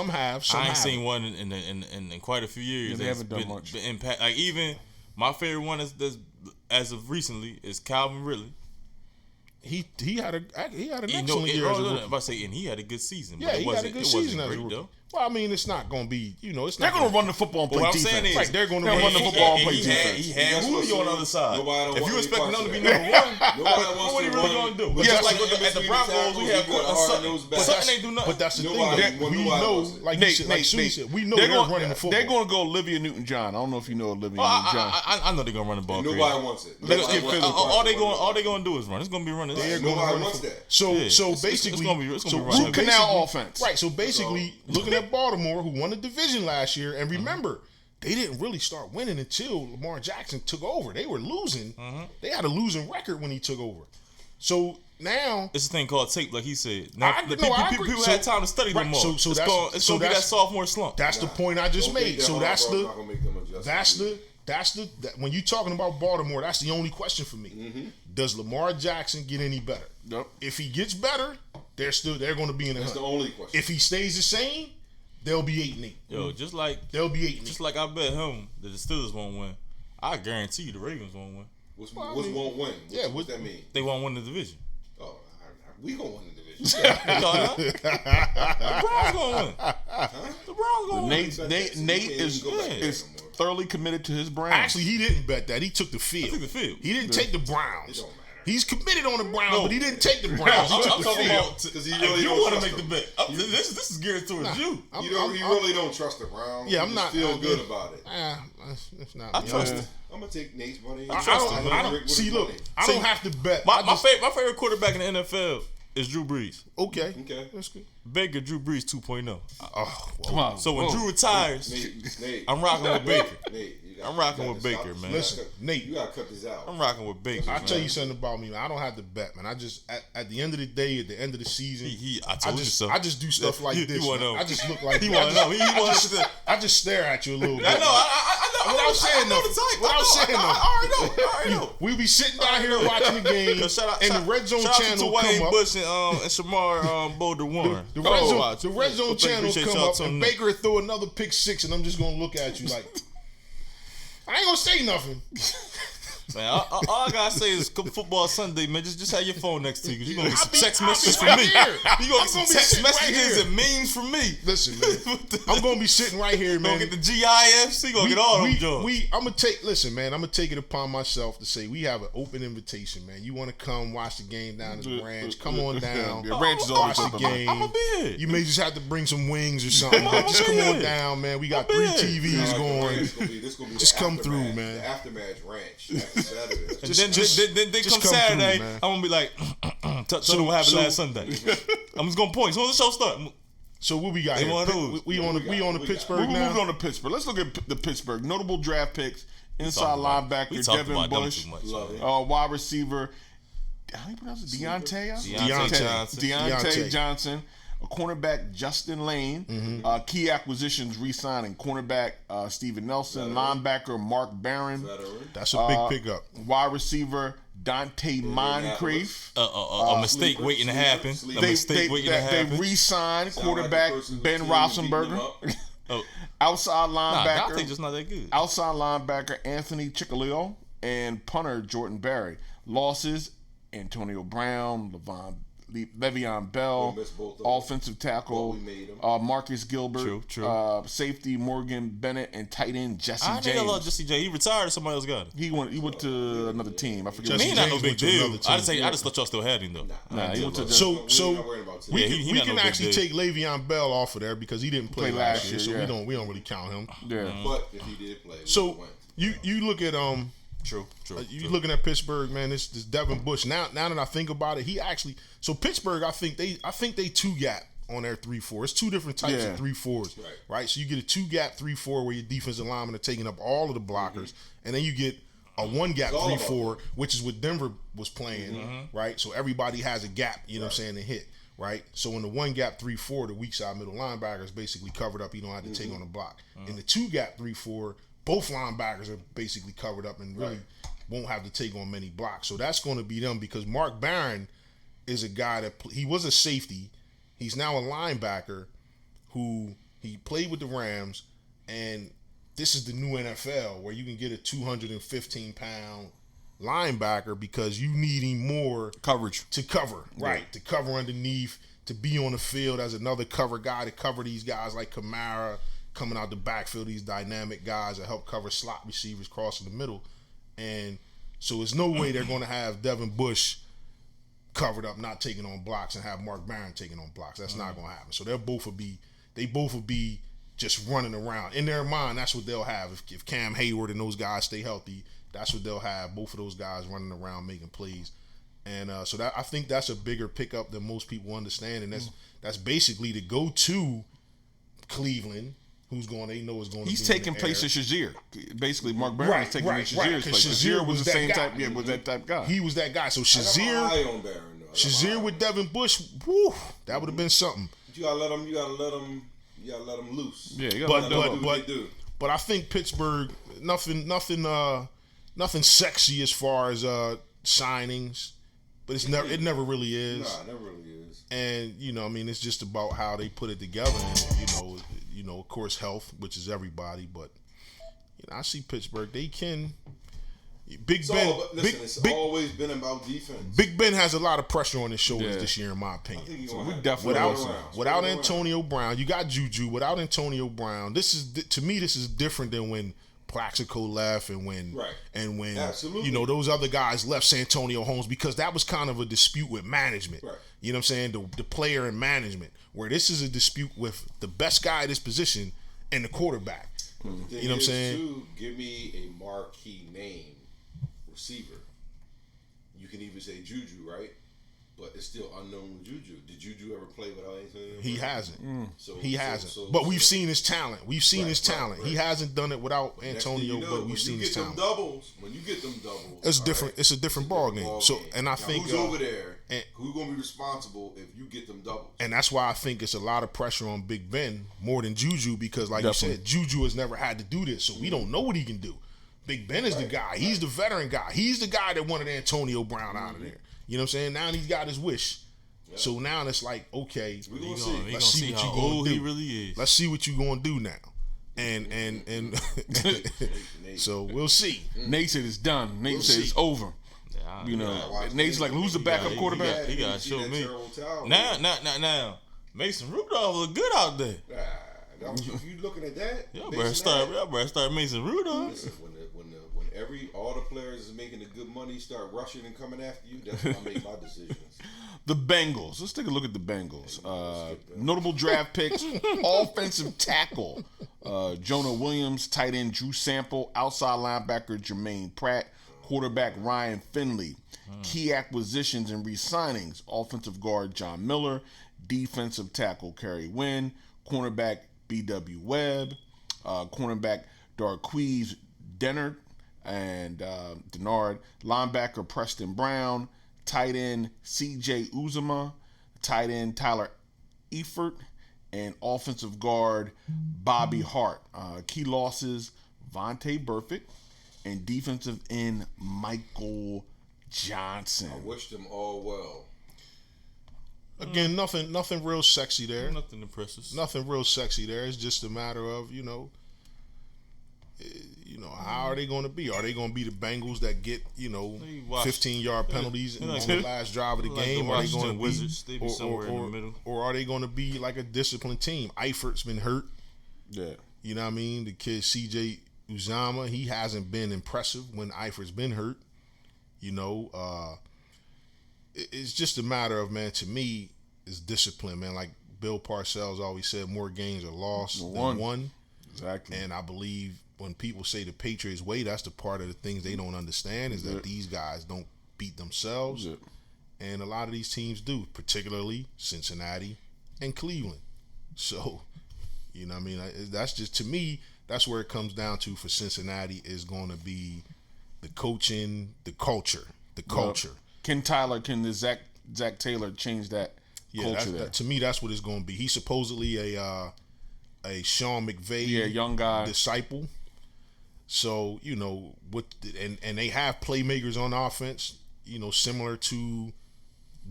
have. I ain't seen one in quite a few years. Yeah, they haven't done much. Been impact. Like even my favorite one is as of recently is Calvin Ridley. He had an excellent year as a rookie. I'm about to say, and he had a good season. Yeah, but he had a good season as a rookie. Though. Well, I mean, it's not going to be, it's They're not going to run the football and play What I'm defense. saying is, Right, they're going to run the football and play he defense. had Julio on the other side. Nobody If want you any expecting parts them to of be that. number one, Nobody wants what are you to really run. going to do? But Just yes, like in at the between Broncos, tackles, we you have got a hard-nosed back. Sutton ain't do nothing. But that's the Nobody- thing, though. We nobody know, wants it. like Nate, you said, like Sunni said, we know they're they're gonna- running the football. They're going to go Olivia Newton-John. I don't know if you know Olivia Well, Newton-John. I know they're gonna run the ball. And crazy. nobody wants it. Let's Nobody get wants physical. it. All they gonna do is run. It's gonna be running. Nobody wants that. So Yeah, so it's basically, gonna be so running. Root canal offense. Right. So basically, looking at Baltimore, who won the division last year, and remember, they didn't really start winning until Lamar Jackson took over. They were losing. They had a losing record when he took over. So now It's a thing called tape, like he said. Now, I people agree. had time to study Right, them more. so it's that's- gonna be that sophomore slump. that's the point I just Don't think made. that So that's Harbaugh the not gonna make them adjustments. when you're talking about Baltimore, that's the only question for me. Mm-hmm. Does Lamar Jackson get any better? Yep. If he gets better, they're going to be in the That's hunt. the only question. If he stays the same, they'll be 8-8. Yo, just like They'll be 8-8. I bet him that the Steelers won't win. I guarantee you the Ravens won't win. What's Well, I won't mean, win? yeah, What's that mean? They won't win the division. Oh, we gonna win the division. The Browns gonna win. The Browns gonna win. Nate is thoroughly committed to his brand. Actually, he didn't bet that. He took the field. took the field. He didn't take the Browns. It don't matter. He's committed on the Browns, No. but he didn't take the Browns. He I'm took the talking field. about Because he if really you don't want to trust make the them. bet. This is geared towards you. I'm- You I'm- really don't trust the Browns. Yeah, You I'm just not. feel good about it. It's not. I trust Yeah. him. I'm gonna take Nate's money. I trust don't, him. I don't see. Look, I don't have to bet. My I just- my favorite quarterback in the NFL is Drew Brees. Okay. Okay. That's good. Baker, Drew Brees 2.0. Oh, Come on. So when Whoa. Drew retires, Nate, I'm rocking with Baker. Nate, I'm rocking with Baker, man. Listen, Nate. you gotta cut this out. I'm rocking with Baker. I'll man. tell you something about me, man. I don't have to bet, man. I just at the end of the day, at the end of the season, I told you so. I just do stuff like He this. wanna man. know. I just look like He I wanna just- know. He I wanna just- know. I just stare at you a little bit. I know. I know. Without saying I know nothing. the type. Without saying I nothing. already know. We be sitting down here watching the game, Yo, shout out, and shout- the Red Zone shout out channel to Wayne come up. Bush and Shamar Boulder Warren. The Oh, Red Zone channels appreciate come y'all up, tuning and in. Baker throw another pick six, and I'm just gonna look at you like, I ain't gonna say nothing. Man, all I gotta say is football Sunday, man. Just have your phone next to you, 'cause you're gonna get some text messages from me. You're gonna get some text messages and memes from me. Listen, man, I'm gonna be sitting right here, man. Gonna get the GIFs. You gonna get all them jobs. I'm gonna take. Listen, man. I'm gonna take it upon myself to say we have an open invitation, man. You want to come watch the game down at the ranch? Come on down. The ranch is Watch always the open. game. I'ma be here. You may just have to bring some wings or something. But just come on down, man. We got 3 I'ma be here. TVs going. This gonna be Just the come aftermath, through, man. The aftermath ranch after Saturday. And Just then just come come Saturday, through, man. I'm gonna be like, tell them what happened last Sunday. I'm just gonna point. As soon as the show start, So what we got They here? one of those. We on the Pittsburgh We're now. moving on to Pittsburgh. Let's look at the Pittsburgh. Notable draft picks. Inside talked about- linebacker we talked Devin about them Bush. too much. Love it. Wide receiver, how do you pronounce it? Deontay Deontay. Johnson. A cornerback Justin Lane. Key acquisitions re-signing cornerback Steven Nelson. Linebacker Mark Barron. Veteran. That's a big pickup. Wide receiver Dante Moncrief. a mistake waiting to happen. Sleeper. A mistake waiting to They happen. re-signed Sound like the quarterback person whose Ben team is beating them Roethlisberger. up. Outside Nah, linebacker. Dante just not that good. Outside linebacker Anthony Chicolio and punter Jordan Berry. Losses: Antonio Brown, Le'Veon Bell. We'll miss both of them. Offensive tackle But we made 'em. Marcus Gilbert. True. Safety Morgan Bennett and tight end Jesse I think I love James. Jesse J. He retired. Somebody else got him. He went to another team. I forget. Jesse He what not no James big went to deal. another I team. just thought y'all still had him though. Nah, he went to So We're not worried about we today. can, he we not can no big actually deal. take Le'Veon Bell off of there because he didn't play last year, so yeah. we don't really count him. Yeah. But if he did play, we So win. you look at True. you looking at Pittsburgh, man. This Devin Bush. Now that I think about it, so Pittsburgh. I think they 2-gap on their 3-4. It's 2 different types of 3-4s, right? So you get a 2-gap 3-4 where your defensive linemen are taking up all of the blockers, and then you get a 1-gap It's all 3-4, which is what Denver was playing, right? So everybody has a gap, you know what I'm saying, to hit, right? So in the 1-gap 3-4, the weak side middle linebacker is basically covered up. You don't have to take on the block. In the 2-gap 3-4, both linebackers are basically covered up and really won't have to take on many blocks. So that's going to be them because Mark Barron is a guy that he was a safety. He's now a linebacker who he played with the Rams, and this is the new NFL where you can get a 215-pound linebacker because you need him more Coverage. to cover, right? To cover underneath, to be on the field as another cover guy to cover these guys like Kamara coming out the backfield, these dynamic guys that help cover slot receivers crossing the middle. And so there's no way they're going to have Devin Bush covered up, not taking on blocks, and have Mark Barron taking on blocks. That's not going to happen. So they both will be just running around. In their mind, that's what they'll have. If Cam Hayward and those guys stay healthy, that's what they'll have. Both of those guys running around making plays. And so that, I think that's a bigger pickup than most people understand. And that's basically to go to Cleveland, who's going, they know is going to be He's taking place of Shazier. Basically, Mark Barron is taking Shazier's place. Shazier was the same guy. type. Yeah, was that type guy. He was that guy. So I got my Shazier eye on Barron, though. Shazier with Devin Bush, whew, that would have been something. But you gotta let them loose. Yeah, you But gotta let but I think Pittsburgh, nothing sexy as far as signings, but it never really is. Nah, it never really is. And I mean, it's just about how they put it together, and of course, health, which is everybody. But I see Pittsburgh; they can. It's always been about defense. Big Ben has a lot of pressure on his shoulders this year, in my opinion. I think we definitely without Antonio Brown, you got Juju. Without Antonio Brown, this is different than when Plaxico left and when Absolutely. Those other guys left, Santonio Holmes, because that was kind of a dispute with management. Right. You know what I'm saying? The player and management, where this is a dispute with the best guy at this position and the quarterback. You know what I'm saying? Give me a marquee name receiver. You can even say Juju, right? But it's still unknown with Juju. Did Juju ever play without Antonio? He hasn't. He hasn't. So, but we've seen his talent. We've seen his talent. Right. He hasn't done it without Antonio, but we've seen his talent. When you get them doubles, it's different. Right? It's a different ball game. So, and I think who's over there? Who's going to be responsible if you get them doubles? And that's why I think it's a lot of pressure on Big Ben more than Juju, because, like you said, Juju has never had to do this, so we don't know what he can do. Big Ben is the guy. He's the veteran guy. He's the guy that wanted Antonio Brown out of there. You know what I'm saying? Now he's got his wish. Yeah. So now it's like, okay, let's see what you gonna do. He really is. Let's see what you gonna do now. And so we'll see. Nate said it's done. Nate said it's over. Nate's like, who's the backup quarterback? He gotta show me. Now, Mason Rudolph look good out there. You looking at that? Y'all better start Mason Rudolph. Listen, when all the players is making the good money start rushing and coming after you, that's when I make my decisions. The Bengals. Let's take a look at the Bengals. Notable draft picks. Offensive tackle Jonah Williams, tight end Drew Sample, outside linebacker Jermaine Pratt, quarterback Ryan Finley. Key acquisitions and re-signings: offensive guard John Miller, defensive tackle Kerry Wynn, cornerback B.W. Webb, cornerback Darqueze Dennard and Denard, linebacker Preston Brown, tight end C.J. Uzama, tight end Tyler Eifert, and offensive guard Bobby Hart. Key losses: Vontae Burfict and defensive end Michael Johnson. I wish them all well. Again, nothing real sexy there. Nothing impressive. Nothing real sexy there. It's just a matter of, how are they going to be? Are they going to be the Bengals that get, 15-yard penalties on the last drive of the game? Are they going to Wizards? They be somewhere in the middle. Or are they going to be like a disciplined team? Eifert's been hurt. Yeah. You know what I mean? The kid C.J. Uzama, he hasn't been impressive when Eifert's been hurt. It's just a matter of, man, to me, it's discipline, man. Like Bill Parcells always said, more games are lost than won. Exactly. And I believe when people say the Patriots way, that's the part of the things they don't understand is that these guys don't beat themselves. Yeah. And a lot of these teams do, particularly Cincinnati and Cleveland. So, I mean, that's just, to me, that's where it comes down to for Cincinnati is going to be the coaching, the culture. Can the Zach Taylor change that culture there? To me, that's what it's going to be. He's supposedly a Sean McVay young guy disciple. So, and they have playmakers on offense, similar to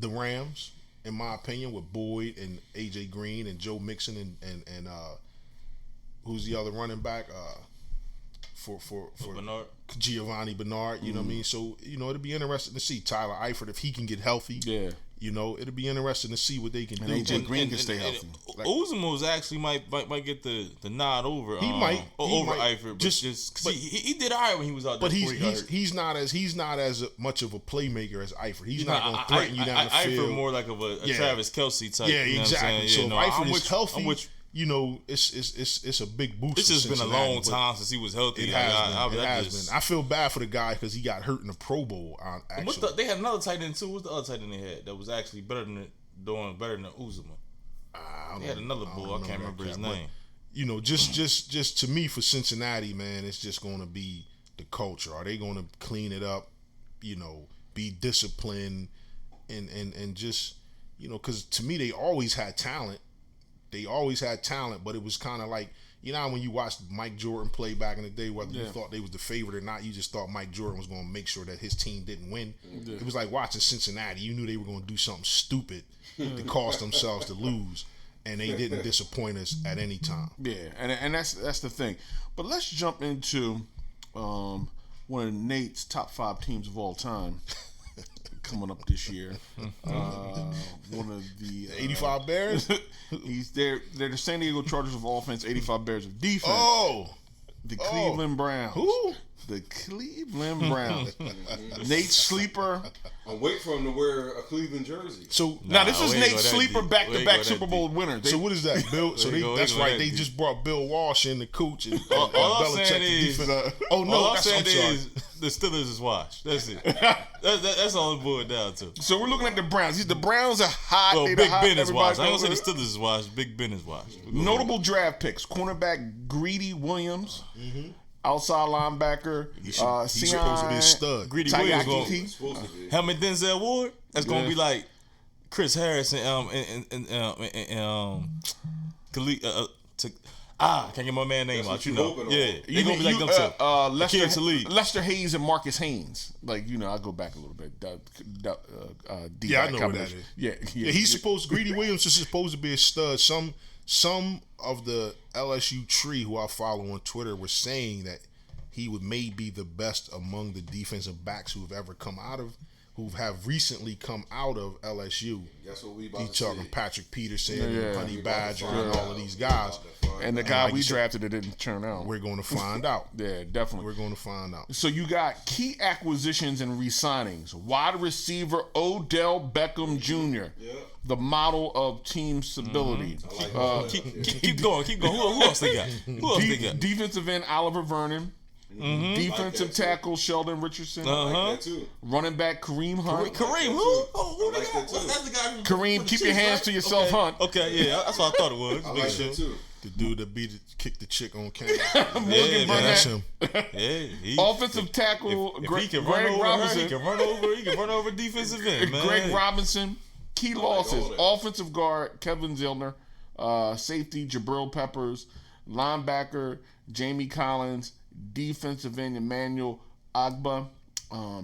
the Rams, in my opinion, with Boyd and AJ Green and Joe Mixon and who's the other running back for Bernard. Giovanni Bernard, you know what I mean? So, it'll be interesting to see Tyler Eifert if he can get healthy. Yeah. it'll be interesting to see what they can do. AJ Green can stay healthy. Uzomah was actually might get the nod over. He might over Eifert, but he did all right when he was out there. But he's not as much of a playmaker as Eifert. He's not going to threaten you down the field. Eifert more like of a Travis Kelce type. Yeah, exactly. So if Eifert is healthy, I'm it's a big boost. It's just been a long time since he was healthy. It has been. I feel bad for the guy because he got hurt in the Pro Bowl. They had another tight end too. What's the other tight end they had that was actually doing better than Uzomah? They had another boy. I can't remember his name. Just to me for Cincinnati, man, it's just going to be the culture. Are they going to clean it up? Be disciplined and just because to me they always had talent. But it was kind of like, when you watched Mike Jordan play back in the day, whether you thought they was the favorite or not, you just thought Mike Jordan was going to make sure that his team didn't win. Yeah. It was like watching Cincinnati. You knew they were going to do something stupid to cost themselves to lose, and they didn't disappoint us at any time. Yeah, and that's the thing. But let's jump into one of Nate's top 5 teams of all time. Coming up this year, one of the 85 Bears. They're the San Diego Chargers of offense, 85 Bears of defense. The Cleveland Browns. Who? The Cleveland Browns. Nate's sleeper. I'm waiting for him to wear a Cleveland jersey. So now this is Nate's sleeper back-to-back Super Bowl winner. So what is that, Bill? So that's right. They just brought Bill Walsh in, the coach, and all I'm saying is, I'm sorry. The Steelers is washed. That's it. That's all it boiled down to. So we're looking at the Browns. The Browns are hot. Well, Big Ben is washed. I ain't gonna say the Steelers is washed. Big Ben is washed. Notable draft picks: cornerback Greedy Williams, outside linebacker he's supposed to be a stud. Greedy Williams going Helmet Denzel Ward. That's gonna be like Chris Harris and can't get my man name out. They're gonna be like them too. Lester Hayes and Marcus Haynes. I'll go back a little bit. I know what that is. Yeah. He's supposed. Greedy Williams is supposed to be a stud. Some of the LSU tree who I follow on Twitter were saying that he would maybe be the best among the defensive backs who have recently come out of LSU. That's what we about He's to talking see. Patrick Peterson, and Honey Badger, and all of these guys. And the guy we drafted, it didn't turn out. We're going to find out. Yeah, definitely. We're going to find out. So you got key acquisitions and re-signings. Wide receiver Odell Beckham Jr., the model of team stability. Keep going. Who else they got? Defensive end Oliver Vernon. Defensive tackle Sheldon Richardson. Running back Kareem Hunt. Kareem, who they got? That's the guy. Kareem, keep your hands to yourself, Hunt. Okay, yeah, that's what I thought it was. I like that too. The dude that kicked the chick on camera. Morgan Burnett. That's him. Offensive tackle Greg Robinson. He can run over defensive end, man. Greg Robinson. Key losses: offensive guard Kevin Zillner, safety Jabril Peppers, linebacker Jamie Collins, defensive end Emmanuel Agba.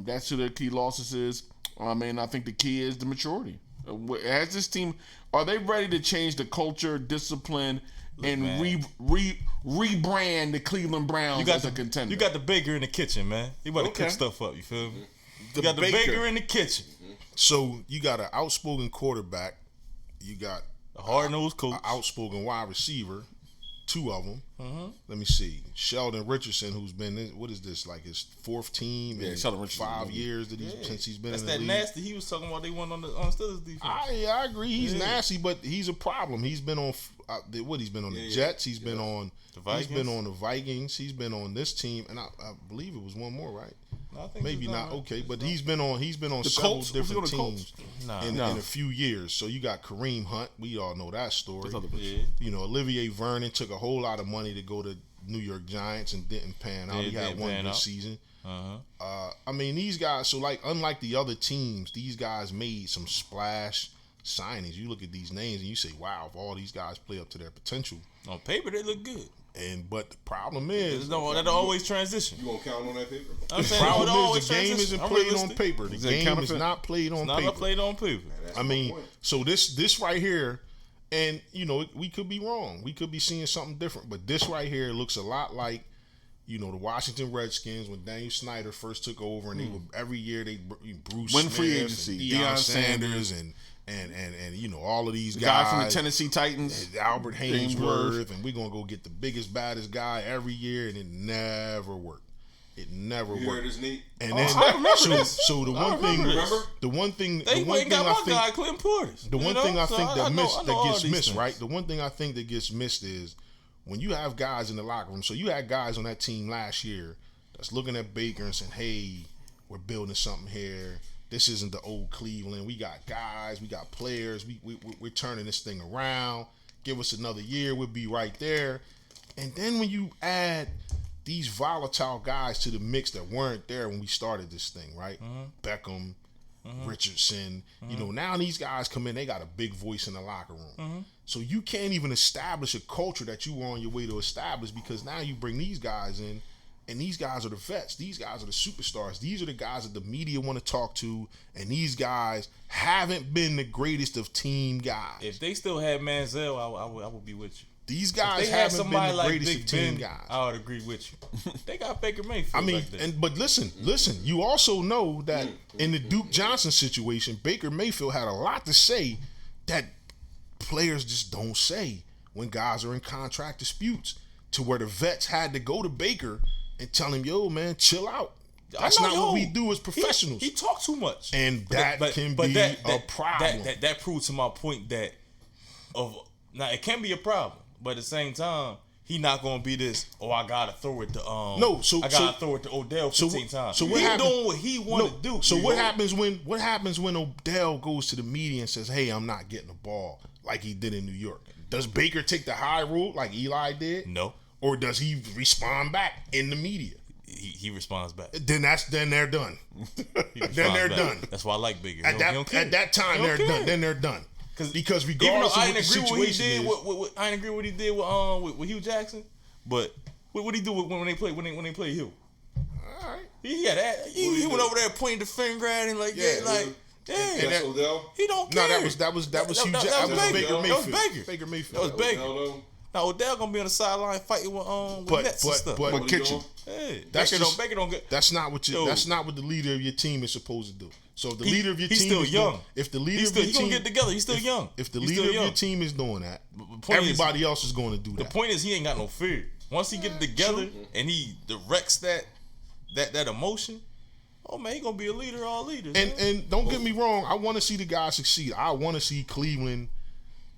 That's who their key losses is. I think the key is the maturity. Has this team, are they ready to change the culture, discipline, and rebrand the Cleveland Browns as a contender? You got the baker in the kitchen, man. He about to cook stuff up. You feel me? You got the baker in the kitchen. So you got an outspoken quarterback. You got a hard-nosed coach. An outspoken wide receiver. 2 of them. Let me see. Sheldon Richardson, who's been what is this, like his 4th team in 5 years since he's been in the league. That's that nasty he was talking about they won on Steelers defense. I agree. He's nasty, but he's a problem. He's been on he's been on the Jets. He's been on the Vikings. He's been on the Vikings. He's been on this team, and I believe it was one more, right? No, I think maybe not. Okay, but he's been on several different teams in a few years. So you got Kareem Hunt. We all know that story. Olivier Vernon took a whole lot of money to go to New York Giants and didn't pan out. He had one good season. These guys. So unlike the other teams, these guys made some splash signings. You look at these names and you say, "Wow, if all these guys play up to their potential." On paper, they look good. But the problem is that'll always transition. You gonna count on that paper? The problem is the game isn't played on paper. The game is not played on paper. Not played on paper. So this right here, and we could be wrong. We could be seeing something different. But this right here looks a lot like the Washington Redskins when Daniel Snyder first took over, and they were every year they Bruce Win Smith free agency, and Deion Sanders and and you know all of these The guys guy from the Tennessee Titans, and Albert Hainsworth, and we're gonna go get the biggest, baddest guy every year, and it never worked. It never You worked. heard his knee? And then I remember this. so the I one thing, remember this. the one thing, They the one went thing and got I my think, guy, Clinton Portis. the one thing I think that gets these missed, things. right? The one thing I think that gets missed is when you have guys in the locker room. So you had guys on that team last year that's looking at Baker and saying, "Hey, we're building something here. This isn't the old Cleveland. We got guys, we got players. We're turning this thing around. Give us another year, we'll be right there." And then when you add these volatile guys to the mix that weren't there when we started this thing, right? Beckham, Richardson, you know, now these guys come in, they got a big voice in the locker room. So you can't even establish a culture that you were on your way to establish because now you bring these guys in, and these guys are the vets. These guys are the superstars. These are the guys that the media want to talk to, and these guys haven't been the greatest of team guys. If they still had Manziel, I would be with you. These If guys they had haven't been somebody the like greatest Big of team Ben, guys. I would agree with you. They got Baker Mayfield. I mean, like that. but listen. You also know that in the Duke Johnson situation, Baker Mayfield had a lot to say that players just don't say when guys are in contract disputes. To where the vets had to go to Baker and tell him, "Yo, man, chill out. That's not what we do as professionals." He talked too much, and that can be a problem. That proved to my point that now it can be a problem, but at the same time, he not gonna be this. Oh, I gotta throw it to I gotta throw it to Odell 15 times. So what he happens, doing what he want to do. So what happens when Odell goes to the media and says, "Hey, I'm not getting the ball," like he did in New York? Does Baker take the high road like Eli did? No. Or does he respond back in the media? He responds back. Then they're done. Then they're done. That's why I like Baker. At that time, they're done. Then they're done. Because regardless of what the situation is, I didn't agree with what he did with Hugh Jackson, but what he do when they play Hugh? All right. He had that. He went over there pointing the finger at him like that, like. And that's Odell? He don't care. No, that was Hugh Jackson. That was Baker Mayfield. That was Baker. Baker Mayfield. That was Baker. Now Odell gonna be on the sideline fighting with Nets and stuff. But Kitchen. Hey, Baker don't get. That's not what the leader of your team is supposed to do. So if the leader of your he's team still is young. If the leader of your He's team gonna get together. He's still young. If the He's leader still of your young. team is doing that, point everybody else is going to do The that. point is he ain't got no fear. Once he get it together and he directs that emotion, oh man, he gonna be a leader of all leaders. And don't get me wrong, I want to see the guys succeed. I want to see Cleveland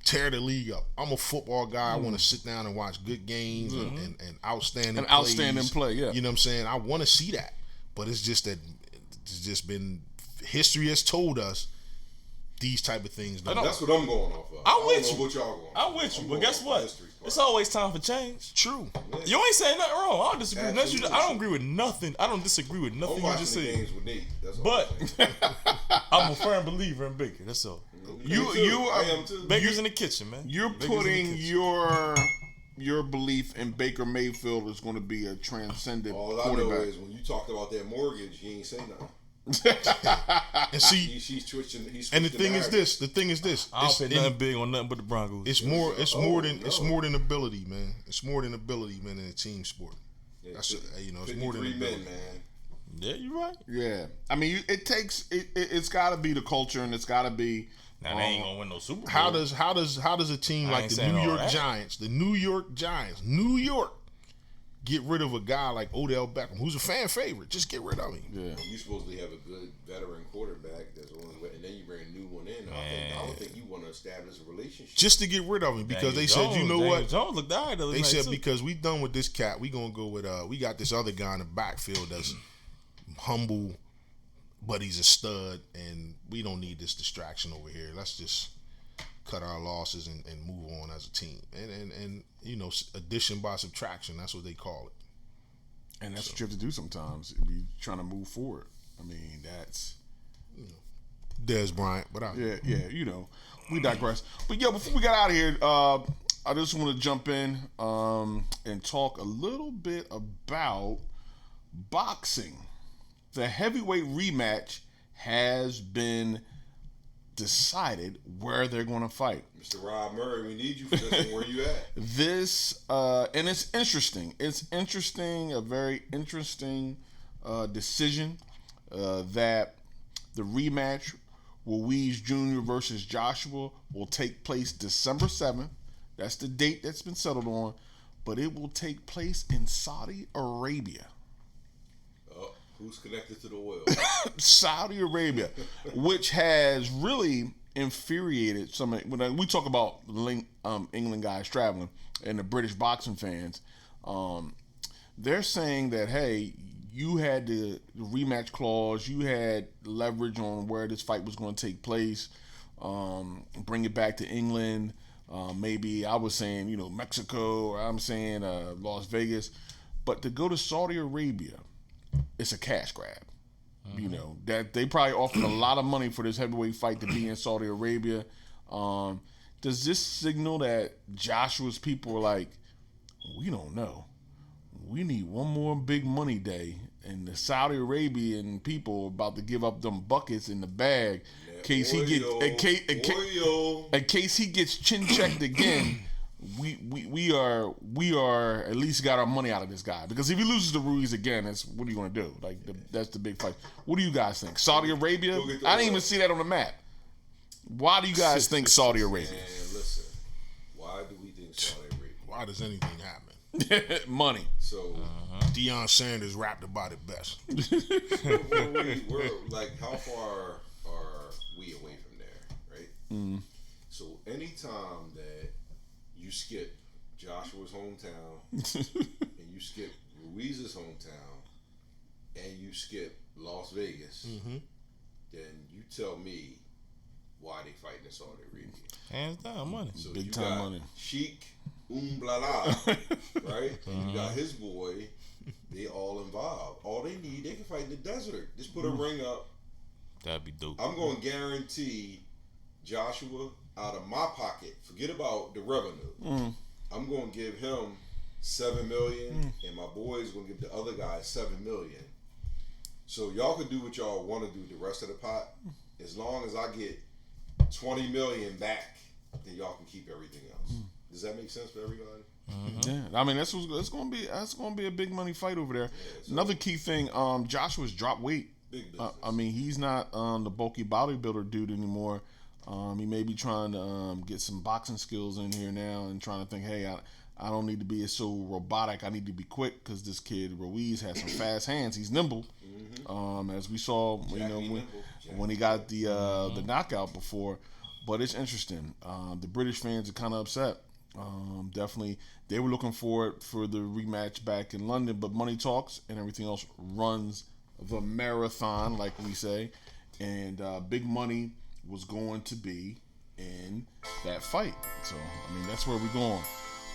tear the league up. I'm a football guy. I want to sit down and watch good games and outstanding play. Yeah, you know what I'm saying. I want to see that, but it's just that it's just been history has told us these type of things. That's what I'm going off of. I'm with I don't you. know what y'all going. I'm with you, but guess what? It's always time for change. True. You ain't saying nothing wrong. I don't disagree. I don't agree with nothing. I don't disagree with nothing you just said. Games with Nate. That's all But I'm a firm believer in Baker. That's all. I am too. Baker's in the kitchen, man. You're Baker's putting your belief in Baker Mayfield is going to be a transcendent All I know quarterback. is when you talked about that mortgage, he ain't say nothing. And see, he's twitching. and the thing is this. I don't pay nothing big on nothing but the Broncos. It's more than ability, man. It's more than ability, man, in a team sport. Yeah, That's it's more than 53 ability. men, man. Yeah, you're right. Yeah, I mean, it's got to be the culture, and it's got to be. Now they ain't gonna win no Super Bowl. How does a team I like ain't the saying New all York that. Giants, New York, get rid of a guy like Odell Beckham, who's a fan favorite? Just get rid of him. Yeah. You supposedly have a good veteran quarterback. That's the only way, and then you bring a new one in. I don't think you want to establish a relationship. Just to get rid of him because they said, you know Daniel what? Jones looked all right the other They night, said too. because we done with this cat, we gonna go with we got this other guy in the backfield that's humble, but he's a stud, and we don't need this distraction over here. Let's just cut our losses and move on as a team. And addition by subtraction, that's what they call it. And that's what you have to do sometimes. Be trying to move forward. I mean, that's Dez Bryant, but we digress. But yeah, before we got out of here, I just want to jump in and talk a little bit about boxing. The heavyweight rematch has been decided where they're going to fight. Mr. Rob Murray, we need you for this one. Where you at? This and it's interesting. It's interesting, a very interesting decision that the rematch Ruiz Jr. versus Joshua will take place December 7th. That's the date that's been settled on. But it will take place in Saudi Arabia. Oh, who's connected to the oil? Saudi Arabia, which has really infuriated some. When we talk about England guys traveling and the British boxing fans, they're saying that, hey, you had the rematch clause, you had leverage on where this fight was going to take place, bring it back to England. Maybe I was saying, Mexico, or I'm saying Las Vegas. But to go to Saudi Arabia, it's a cash grab. That they probably offered a lot of money for this heavyweight fight to be in Saudi Arabia. Does this signal that Joshua's people are like, we don't know. We need one more big money day, and the Saudi Arabian people are about to give up them buckets in the bag in case he gets chin checked again. We are at least got our money out of this guy, because if he loses to Ruiz again, what are you going to do? That's the big fight. What do you guys think? Saudi Arabia? I didn't even see that on the map. Why do you guys think Saudi Arabia? Man, listen. Why do we think Saudi Arabia? Why does anything happen? Money. So Deion Sanders rapped about it best. we're like, how far are we away from there, right? Mm. So anytime that you skip Joshua's hometown and you skip Ruiz's hometown and you skip Las Vegas, then you tell me why they fighting in Saudi Arabia. Hands down, money. So Big you time got money. Sheik blah blah, right? And you got his boy. They all involved. All they need, they can fight in the desert. Just put a ring up. That'd be dope. I'm going to guarantee Joshua out of my pocket. Forget about the revenue. I'm going to give him $7 million, and my boy's going to give the other guy $7 million. So y'all can do what y'all want to do the rest of the pot. As long as I get $20 million back, then y'all can keep everything else. Does that make sense for everybody? Yeah, I mean that's going to be a big money fight over there. Yeah, so another key thing, Joshua's dropped weight. Big business. I mean, he's not the bulky bodybuilder dude anymore. He may be trying to get some boxing skills in here now and trying to think, hey, I don't need to be so robotic. I need to be quick, because this kid Ruiz has some fast hands. He's nimble, as we saw, when he got the knockout before. But it's interesting. The British fans are kind of upset. Definitely, they were looking for the rematch back in London, but money talks and everything else runs the marathon, like we say, and big money was going to be in that fight. So, I mean, that's where we're going.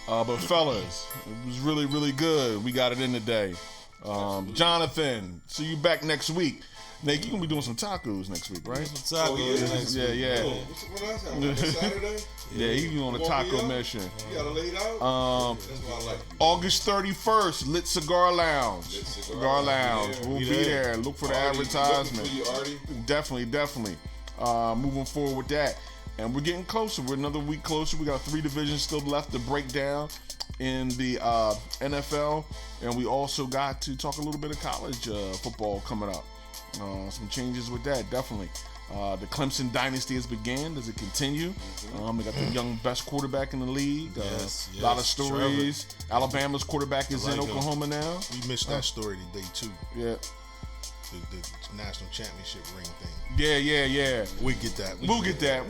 But fellas, it was really, really good. We got it in today. Jonathan, see you back next week. Nate, you're going to be doing some tacos next week, right? Some tacos next week. Yeah. Oh, what else? Saturday? Yeah, he's on a taco mission. You got to lay it out? That's why I like you. August 31st, Lit Cigar Lounge. Cigar Lounge. We'll be there. Look for the advertisement. Definitely. Moving forward with that. And we're getting closer. We're another week closer. We got 3 divisions still left to break down in the NFL. And we also got to talk a little bit of college football coming up. Some changes with that, definitely. The Clemson dynasty has begun. Does it continue? They got the young best quarterback in the league. A lot of stories. Trevor. Alabama's quarterback is in Oklahoma now. We missed that story today, too. Yeah. The national championship ring thing. Yeah. We'll get that. We'll get that.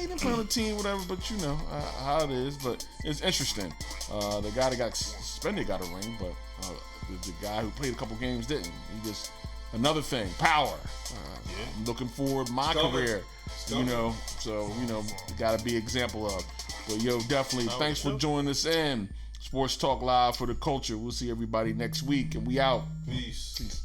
He didn't play on the team, whatever, but you know how it is. But it's interesting. The guy that got suspended got a ring, but the guy who played a couple games didn't. He just... Another thing, power. I'm looking forward to my career, so got to be example of. But definitely, thanks for joining us in Sports Talk Live for the culture. We'll see everybody next week, and we out. Peace.